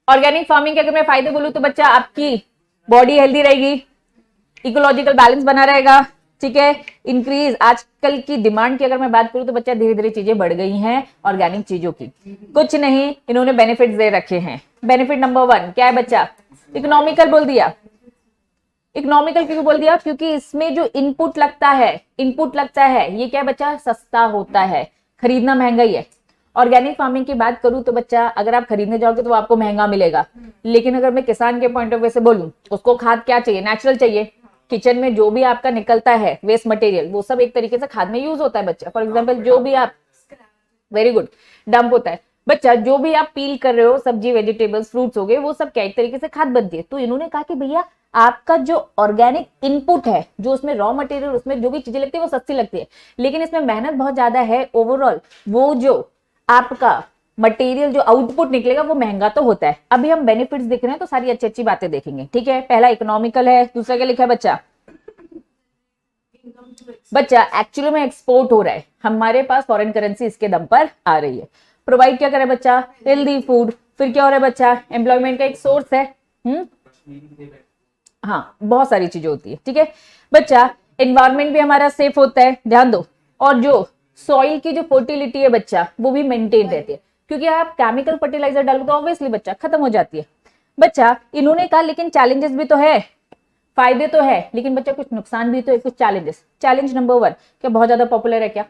ऑर्गेनिक फार्मिंग के अगर मैं फायदे बोलूं तो बच्चा आपकी बॉडी हेल्दी रहेगी, इकोलॉजिकल बैलेंस बना रहेगा। ठीक है, इंक्रीज, आजकल की डिमांड की अगर मैं बात करूं तो बच्चा धीरे धीरे चीजें बढ़ गई हैं ऑर्गेनिक चीजों की। कुछ नहीं, इन्होंने बेनिफिट दे रखे हैं। बेनिफिट नंबर 1 क्या है बच्चा? इकोनॉमिकल बोल दिया। इकोनॉमिकल क्यों बोल दिया? क्योंकि इसमें जो इनपुट लगता है ये क्या बच्चा? सस्ता होता है, खरीदना महंगा ही है। ऑर्गेनिक फार्मिंग की बात करूं तो बच्चा अगर आप खरीदने जाओगे तो वो आपको महंगा मिलेगा, लेकिन अगर मैं किसान के पॉइंट ऑफ व्यू से बोलूं, उसको खाद क्या चाहिए, नेचुरल चाहिए। किचन में जो भी आपका निकलता है वेस्ट मटेरियल, वो सब एक तरीके से खाद में यूज होता है बच्चा। फॉर एग्जाम्पल जो भी आप, वेरी गुड, डंप होता है बच्चा, जो भी आप पील कर रहे हो, सब्जी वेजिटेबल्स फ्रूट्स हो गए, वो सब क्या एक तरीके से खाद बनती है। तो इन्होंने कहा कि भैया आपका जो ऑर्गेनिक इनपुट है, जो उसमें रॉ मटेरियल, उसमें जो भी चीजें लगती है वो सस्ती लगती है, लेकिन इसमें मेहनत बहुत ज्यादा है। ओवरऑल वो जो आपका मटेरियल जो आउटपुट निकलेगा वो महंगा तो होता है। अभी हम बेनिफिट्स देख रहे हैं तो सारी अच्छी अच्छी बातें देखेंगे, ठीक है। पहला इकोनॉमिकल है, दूसरा क्या लिखा है बच्चा, बच्चा एक्चुअली में एक्सपोर्ट हो रहा है, हमारे पास फॉरेन करेंसी इसके दम पर आ रही है। प्रोवाइड क्या करे बच्चा, हेल्दी फूड। फिर क्या हो रहा है बच्चा, एम्प्लॉयमेंट का एक सोर्स है। हाँ, बहुत सारी चीजें होती है, ठीक है बच्चा। एनवायरमेंट भी हमारा सेफ होता है, ध्यान दो। और जो सॉइल की जो फर्टिलिटी है बच्चा, वो भी मेंटेन रहती है, क्योंकि आप केमिकल फर्टिलाइजर डालो तो ऑब्वियसली बच्चा खत्म हो जाती है। बच्चा इन्होंने कहा लेकिन चैलेंजेस भी तो है, फायदे तो है, लेकिन बच्चा कुछ नुकसान भी तो है, कुछ चैलेंजेस। चैलेंज नंबर 1, क्या बहुत ज्यादा पॉपुलर है क्या?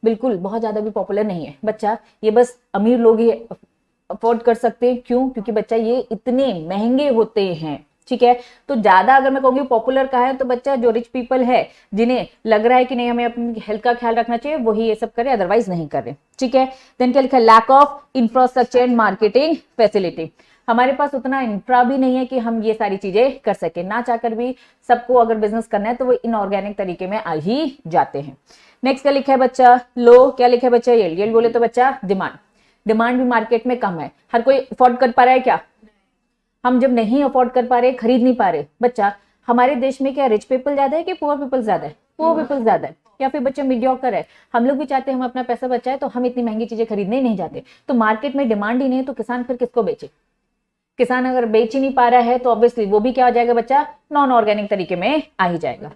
बिल्कुल बहुत ज्यादा भी पॉपुलर नहीं है बच्चा, ये बस अमीर लोग ही अफोर्ड कर सकते हैं। क्यों? क्योंकि बच्चा ये इतने महंगे होते हैं, ठीक है। तो ज्यादा अगर मैं कहूंगी पॉपुलर का है तो बच्चा जो रिच पीपल है, जिन्हें लग रहा है कि नहीं हमें अपनी हेल्थ का ख्याल रखना चाहिए, वही ये सब करे, अदरवाइज नहीं कर रहे, ठीक है। देन क्या लिखा है, lack of infrastructure and marketing facility. हमारे पास उतना इंफ्रा भी नहीं है कि हम ये सारी चीजें कर सके। ना चाहकर भी सबको अगर बिजनेस करना है तो वो इनऑर्गेनिक तरीके में आ ही जाते हैं। नेक्स्ट क्या लिखा है बच्चा, लो, क्या लिखा है बच्चा, ये बोले तो बच्चा डिमांड। डिमांड भी मार्केट में कम है, हर कोई अफोर्ड कर पा रहा है क्या? हम जब नहीं अफोर्ड कर पा रहे, खरीद नहीं पा रहे बच्चा, हमारे देश में क्या रिच पीपल ज्यादा है कि पुअर पीपल ज्यादा है? पुअर पीपल ज्यादा है, या फिर बच्चा मीडियोकर है। हम लोग भी चाहते हैं हम अपना पैसा बचाए, तो हम इतनी महंगी चीजें खरीदने ही नहीं जाते। तो मार्केट में डिमांड ही नहीं है तो किसान फिर किसको बेचे? किसान अगर बेच ही नहीं पा रहा है तो ऑब्वियसली वो भी क्या हो जाएगा बच्चा, नॉन ऑर्गेनिक तरीके में आ ही जाएगा।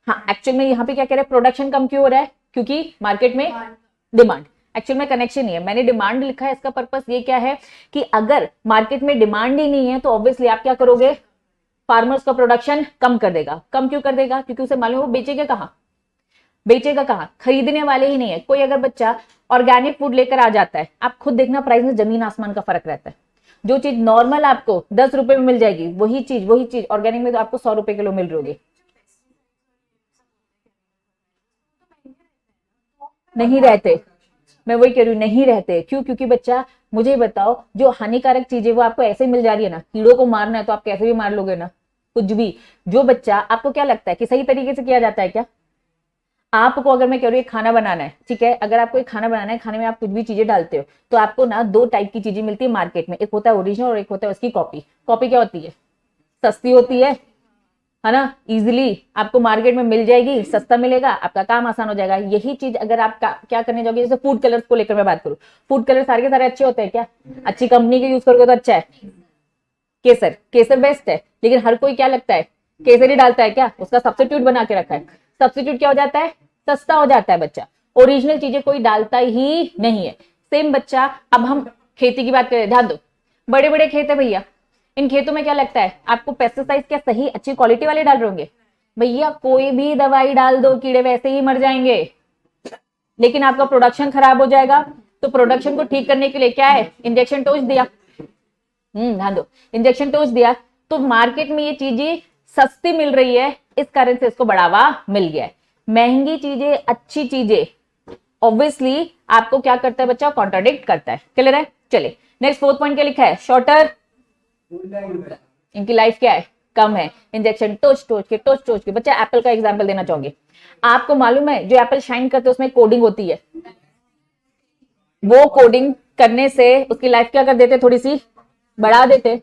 हाँ, एक्चुअल में यहाँ पे क्या कह रहे हैं, प्रोडक्शन कम क्यों हो रहा है? क्योंकि मार्केट में डिमांड। एक्चुअल में कनेक्शन नहीं है, मैंने डिमांड लिखा है, इसका पर्पस ये क्या है कि अगर मार्केट में डिमांड ही नहीं है तो ऑब्वियसली आप क्या करोगे, फार्मर्स का प्रोडक्शन कम कर देगा। कम क्यों कर देगा? क्योंकि उसे मालूम है वो बेचेगा कहाँ, बेचेगा कहाँ, खरीदने वाले ही नहीं है। कोई अगर बच्चा ऑर्गेनिक फूड लेकर आ जाता है, आप खुद देखना प्राइस में जमीन आसमान का फर्क रहता है। जो चीज नॉर्मल आपको 10 रुपए में मिल जाएगी, वही चीज ऑर्गेनिक में तो आपको 100 रुपए किलो मिल रही होगी। नहीं रहते, मैं वही कह रही हूँ, नहीं रहते। क्यों? क्योंकि बच्चा मुझे बताओ, जो हानिकारक चीजें वो आपको ऐसे मिल जा रही है ना, कीड़ों को मारना है तो आप कैसे भी मार लोगे ना, कुछ भी। जो बच्चा, आपको क्या लगता है कि सही तरीके से किया जाता है क्या? आपको अगर मैं कह रही हूँ खाना बनाना है, ठीक है, अगर आपको एक खाना बनाना है, खाने में आप कुछ भी चीजें डालते हो तो आपको ना 2 टाइप की चीजें मिलती है मार्केट में, एक होता है ओरिजिनल और एक होता है उसकी कॉपी। कॉपी क्या होती है? सस्ती होती है ना, इजीली आपको मार्केट में मिल जाएगी, सस्ता मिलेगा, आपका काम आसान हो जाएगा। यही चीज अगर आप क्या करने जाओगे, जैसे फूड कलर्स को लेकर मैं बात करूं, फूड कलर सारे के सारे अच्छे होते हैं क्या? अच्छी कंपनी के यूज करोगे तो अच्छा है। केसर बेस्ट है, लेकिन हर कोई क्या लगता है, केसर ही डालता है क्या? उसका सब्स्टिट्यूट बना के रखा है। सब्स्टिट्यूट क्या हो जाता है? सस्ता हो जाता है बच्चा। ओरिजिनल चीजें कोई डालता ही नहीं है। सेम बच्चा, अब हम खेती की बात करें, ध्यान दो, बड़े बड़े खेत है भैया, इन खेतों में क्या लगता है आपको, पेस्टिसाइड क्या सही अच्छी क्वालिटी वाले डाल रहे होंगे? भैया कोई भी दवाई डाल दो, कीड़े वैसे ही मर जाएंगे, लेकिन आपका प्रोडक्शन खराब हो जाएगा। तो प्रोडक्शन को ठीक करने के लिए क्या है, इंजेक्शन डोज दिया। ध्यान दो, इंजेक्शन डोज दिया, तो मार्केट में ये चीजें सस्ती मिल रही है, इस कारण से इसको बढ़ावा मिल गया है। महंगी चीजें, अच्छी चीजें ऑब्वियसली आपको क्या करता है बच्चा, कॉन्ट्राडिक्ट करता है। क्लियर है? चले नेक्स्ट, 4th पॉइंट क्या लिखा है, शॉर्टर, इनकी लाइफ क्या है, कम है। इंजेक्शन टोच के बच्चा एप्पल का एग्जांपल देना चाहूंगी। आपको मालूम है जो एप्पल शाइन करते हैं उसमें कोडिंग होती है, वो कोडिंग करने से उसकी लाइफ क्या कर देते, थोड़ी सी बढ़ा देते।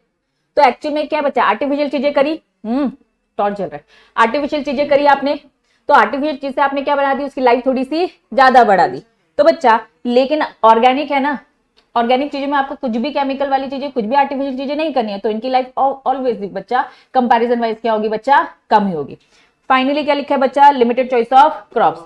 तो एक्चुअल में क्या बच्चा, आर्टिफिशियल चीजें करी, टॉर्च चल रहा है, आर्टिफिशियल चीजें करी आपने, तो आर्टिफिशियल चीज से आपने क्या बढ़ा दी, उसकी लाइफ थोड़ी सी ज्यादा बढ़ा दी। तो बच्चा लेकिन ऑर्गेनिक है ना, ऑर्गेनिक चीजों में आपको कुछ भी केमिकल वाली चीजें, कुछ भी आर्टिफिशियल चीजें नहीं करनी है, तो इनकी लाइफ ऑलवेज बच्चा कंपैरिजन वाइज क्या होगी बच्चा, कम ही होगी। फाइनली क्या लिखा है बच्चा, लिमिटेड चॉइस ऑफ क्रॉप्स।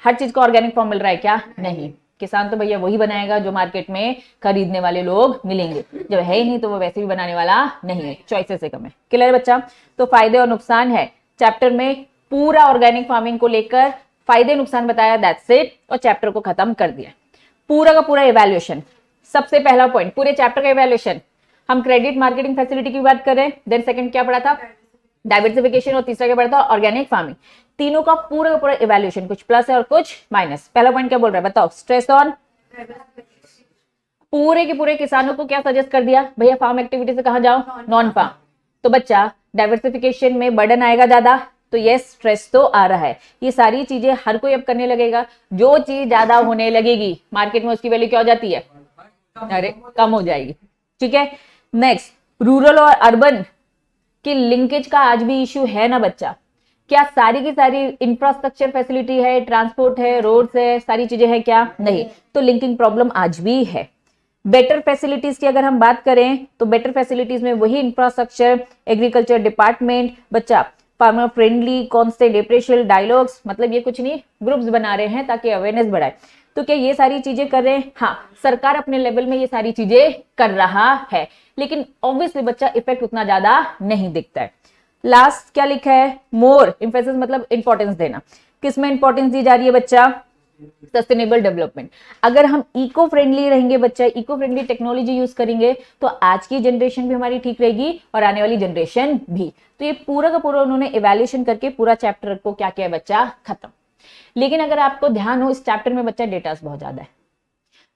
हर चीज का ऑर्गेनिक फॉर्म मिल रहा है क्या? नहीं। किसान तो भैया वही बनाएगा जो मार्केट में खरीदने वाले लोग मिलेंगे, जब है ही नहीं तो वो वैसे भी बनाने वाला नहीं है, चॉइसेस से कम है। क्लियर बच्चा? तो फायदे और नुकसान है चैप्टर में, पूरा ऑर्गेनिक फार्मिंग को लेकर फायदे नुकसान बताया, दैट्स इट, और चैप्टर को खत्म कर दिया। पूरा का पूरा इवैल्यूएशन, सबसे पहला पॉइंट पूरे चैप्टर का इवैल्यूएशन, हम क्रेडिट मार्केटिंग फैसिलिटी की बात करें, देन सेकंड क्या पढ़ा था, डाइवर्सिफिकेशन, और तीसरा क्या पढ़ा था, ऑर्गेनिक फार्मिंग। तीनों का पूरा इवैल्यूएशन, कुछ प्लस है और कुछ माइनस। पहला पॉइंट क्या बोल रहा है बताओ, स्ट्रेस ऑन, पूरे के पूरे किसानों को क्या सजेस्ट कर दिया, भैया फार्म एक्टिविटी से कहां जाओ, नॉन फार्म। तो बच्चा डाइवर्सिफिकेशन में बर्डन आएगा ज्यादा, तो ये स्ट्रेस तो आ रहा है। ये सारी चीजें हर कोई अब करने लगेगा, जो चीज ज्यादा होने लगेगी मार्केट में उसकी वैल्यू क्या हो जाती है, अरे कम हो जाएगी। ठीक है, नेक्स्ट, रूरल और अर्बन की लिंकेज का आज भी इश्यू है ना बच्चा, क्या सारी की सारी इंफ्रास्ट्रक्चर फैसिलिटी है, ट्रांसपोर्ट है, रोड्स है, सारी चीजें हैं क्या, नहीं, तो लिंकिंग प्रॉब्लम आज भी है। बेटर फैसिलिटीज की अगर हम बात करें तो बेटर फैसिलिटीज में वही इंफ्रास्ट्रक्चर, एग्रीकल्चर डिपार्टमेंट, बच्चा फार्मर फ्रेंडली, कॉन्स्टेंट अप्रेशियल डायलॉग्स, मतलब ये कुछ नहीं, ग्रुप्स बना रहे हैं ताकि अवेयरनेस बढ़ाए। तो क्या ये सारी चीजें कर रहे हैं, हाँ सरकार अपने लेवल में ये सारी चीजें कर रहा है, लेकिन ऑब्वियसली बच्चा इफेक्ट उतना ज्यादा नहीं दिखता है। लास्ट क्या लिखा है, मोर इंफेसिस, मतलब इंपॉर्टेंस देना, किसमें इंपॉर्टेंस दी जा रही है बच्चा, सस्टेनेबल डेवलपमेंट। अगर हम इको फ्रेंडली रहेंगे बच्चा, इको फ्रेंडली टेक्नोलॉजी यूज करेंगे, तो आज की जनरेशन भी हमारी ठीक रहेगी और आने वाली जनरेशन भी। तो ये पूरा का पूरा उन्होंने इवैल्यूएशन करके पूरा चैप्टर को क्या किया बच्चा, खत्म। लेकिन अगर आपको ध्यान हो, इस चैप्टर में बच्चा डेटा बहुत ज्यादा है।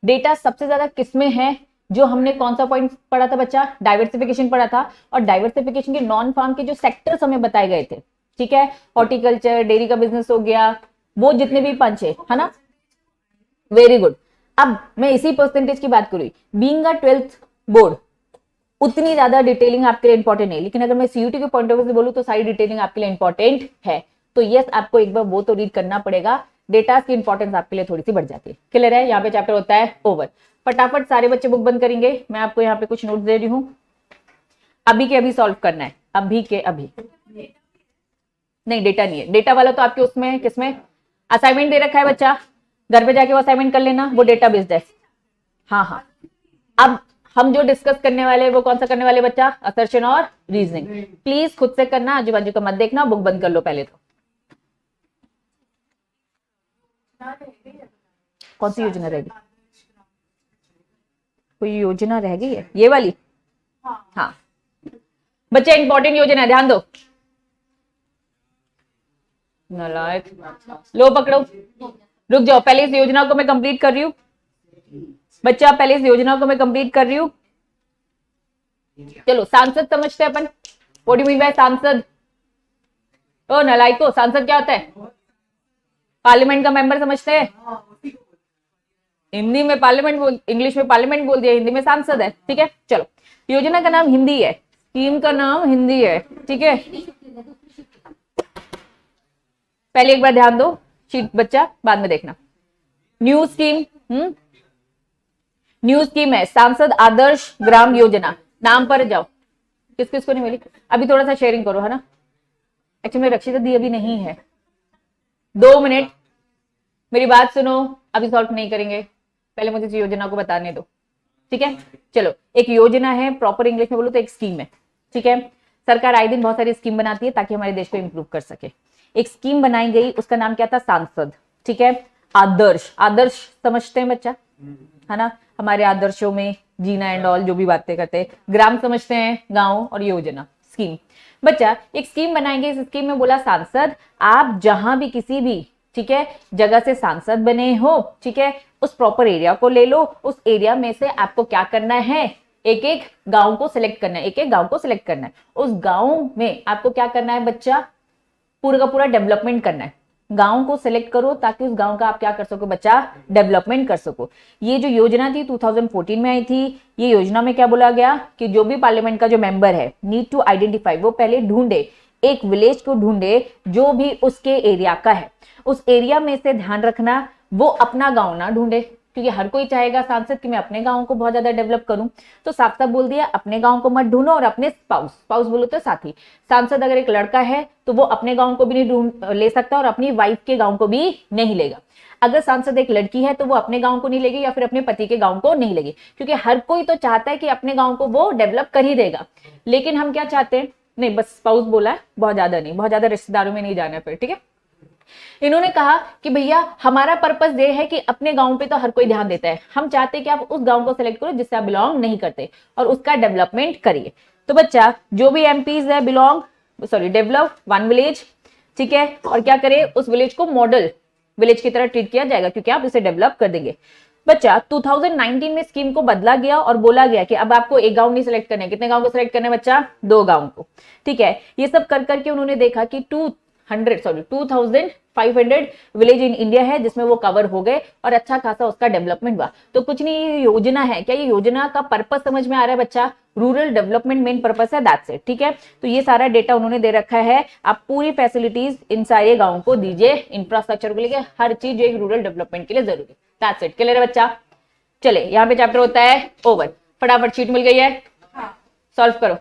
डेटा सबसे ज्यादा किसमें है, जो हमने कौन सा पॉइंट पढ़ा था बच्चा, डाइवर्सिफिकेशन पढ़ा था, और डाइवर्सिफिकेशन के नॉन फार्म के जो सेक्टर्स हमें बताए गए थे, ठीक है, हॉर्टिकल्चर, डेयरी का बिजनेस हो गया, वो जितने भी पंच है ना, वेरी गुड। अब मैं इसी परसेंटेज की बात करूँ, बीइंग अ 12th बोर्ड, उतनी ज्यादा डिटेलिंग आपके लिए इंपॉर्टेंट नहीं, लेकिन अगर मैं सीयूटी के पॉइंट ऑफ व्यू से बोलूं तो सारी डिटेलिंग आपके लिए इंपॉर्टेंट है। तो यस, आपको एक बार वो तो रीड करना पड़ेगा, डेटा की इंपॉर्टेंस आपके लिए थोड़ी सी बढ़ जाती है। क्लियर है, यहाँ पे चैप्टर होता है ओवर। फटाफट सारे बच्चे बुक बंद करेंगे, मैं आपको यहाँ पे कुछ नोट्स दे रही हूँ, अभी के अभी सॉल्व करना है, अभी के अभी। नहीं डेटा नहीं है, डेटा वाला तो आपके उसमें किसमें असाइनमेंट दे रखा है बच्चा, घर पे जाके वो असाइनमेंट कर लेना, वो डेटा बेस्ड है। हाँ हाँ, अब हम जो डिस्कस करने वाले वो कौन सा करने वाले बच्चा, असर्शन और रीजनिंग। प्लीज खुद से करना, आजू बाजू का मत देखना, बुक बंद कर लो पहले तो। कौन सी योजना रहेगी, कोई योजना रह गई है ये वाली, हाँ बच्चे इंपॉर्टेंट योजना है, ध्यान दो। नालायक, लो पकड़ो, रुक जाओ, पहले इस योजना को मैं कंप्लीट कर रही हूँ बच्चा, पहले इस योजना को मैं कंप्लीट कर रही हूँ। चलो सांसद समझते हैं अपन, what do you mean by सांसद, ओ नालायको, सांसद क्या होता है, पार्लियामेंट का मेंबर समझते हैं, हिंदी में पार्लियामेंट बोल, इंग्लिश में पार्लियामेंट बोल दिया, हिंदी में सांसद है, ठीक है। चलो, योजना का नाम हिंदी है, स्कीम का नाम हिंदी है, ठीक है। पहले एक बार ध्यान दो, शीट बच्चा बाद में देखना। न्यू स्कीम, न्यू स्कीम है सांसद आदर्श ग्राम योजना, नाम पर जाओ, किस किस को नहीं मिली, अभी थोड़ा सा शेयरिंग करो, है ना। एक्चुअली रक्षिता दी अभी नहीं है, 2 मिनट मेरी बात सुनो, अभी सॉल्व नहीं करेंगे, पहले मुझे इस योजना को बताने दो, ठीक है। चलो, एक योजना है, प्रॉपर इंग्लिश में बोलो तो एक स्कीम है, ठीक है। सरकार आए दिन बहुत सारी स्कीम बनाती है ताकि हमारे देश को इंप्रूव कर सके। एक स्कीम बनाई गई, उसका नाम क्या था, सांसद, ठीक है। आदर्श, आदर्श समझते हैं बच्चा, है ना, हमारे आदर्शों में जीना एंड ऑल जो भी बातें करते हैं। ग्राम समझते हैं, गांव, और योजना स्कीम। बच्चा एक स्कीम बनाएंगे, इस स्कीम में बोला सांसद, आप जहां भी किसी भी, ठीक है, जगह से सांसद बने हो, ठीक है, उस प्रॉपर एरिया को ले लो, उस एरिया में से आपको क्या करना है, एक एक गांव को सिलेक्ट करना है, एक एक गांव को सिलेक्ट करना है। उस गांव में आपको क्या करना है बच्चा, पूरा का पूरा डेवलपमेंट करना है। गांव को सिलेक्ट करो ताकि उस गांव का आप क्या कर सको बच्चा, डेवलपमेंट कर सको। ये जो योजना थी 2014 में आई थी। ये योजना में क्या बोला गया कि जो भी पार्लियामेंट का जो मेंबर है, नीड टू आइडेंटिफाई, वो पहले ढूंढे, एक विलेज को ढूंढे जो भी उसके एरिया का है। उस एरिया में से ध्यान रखना, वो अपना गांव ना ढूंढे, क्योंकि हर कोई चाहेगा सांसद कि मैं अपने गांव को बहुत ज्यादा डेवलप करूं। तो साफ साफ बोल दिया, अपने गांव को मत ढूंढो, और अपने स्पाउस बोलो तो साथी। सांसद अगर एक लड़का है तो वो अपने गांव को भी नहीं ढूंढ ले सकता और अपनी वाइफ के गांव को भी नहीं लेगा। अगर सांसद एक लड़की है तो वो अपने गांव को नहीं लेगी या फिर अपने पति के गांव को नहीं लेगी, क्योंकि हर कोई तो चाहता है कि अपने गांव को वो डेवलप कर ही देगा। लेकिन हम क्या चाहते हैं, नहीं बस स्पाउस बोला है, बहुत ज्यादा नहीं, बहुत ज्यादा रिश्तेदारों में नहीं जाना है फिर, ठीक है। इन्होंने कहा कि भैया हमारा पर्पस ये है कि अपने गांव पे तो हर कोई ध्यान देता है, हम चाहते हैं कि आप उस गांव को सिलेक्ट करो जिससे आप बिलोंग नहीं करते और उसका डेवलपमेंट करिए। तो बच्चा जो भी एमपीज है डेवलप वन विलेज, ठीक है, और क्या करे, उस विलेज को मॉडल विलेज की तरह ट्रीट किया जाएगा क्योंकि आप इसे डेवलप कर देंगे। बच्चा 2019 में स्कीम को बदला गया और बोला गया कि अब आपको एक गांव नहीं सिलेक्ट करना है, कितने गांव को सिलेक्ट करना है बच्चा, 2 गांव को, ठीक है। ये सब कर करके उन्होंने देखा कि 2500 विलेज इन इंडिया है जिसमें वो कवर हो गए और अच्छा खासा उसका डेवलपमेंट हुआ। तो कुछ नहीं, ये योजना है, क्या ये योजना का पर्पस समझ में आ रहा है बच्चा, रूरल डेवलपमेंट मेन पर्पस है, दैट्स इट, ठीक है। तो ये सारा डेटा उन्होंने दे रखा है, आप पूरी फैसिलिटीज इन सारे गांवों को दीजिए, इंफ्रास्ट्रक्चर को लेकर हर चीज जो एक रूरल डेवलपमेंट के लिए जरूरी, दैट्स इट, क्लियर है बच्चा। चले यहाँ पे चैप्टर होता है ओवर, फटाफट शीट मिल गई है, सॉल्व करो।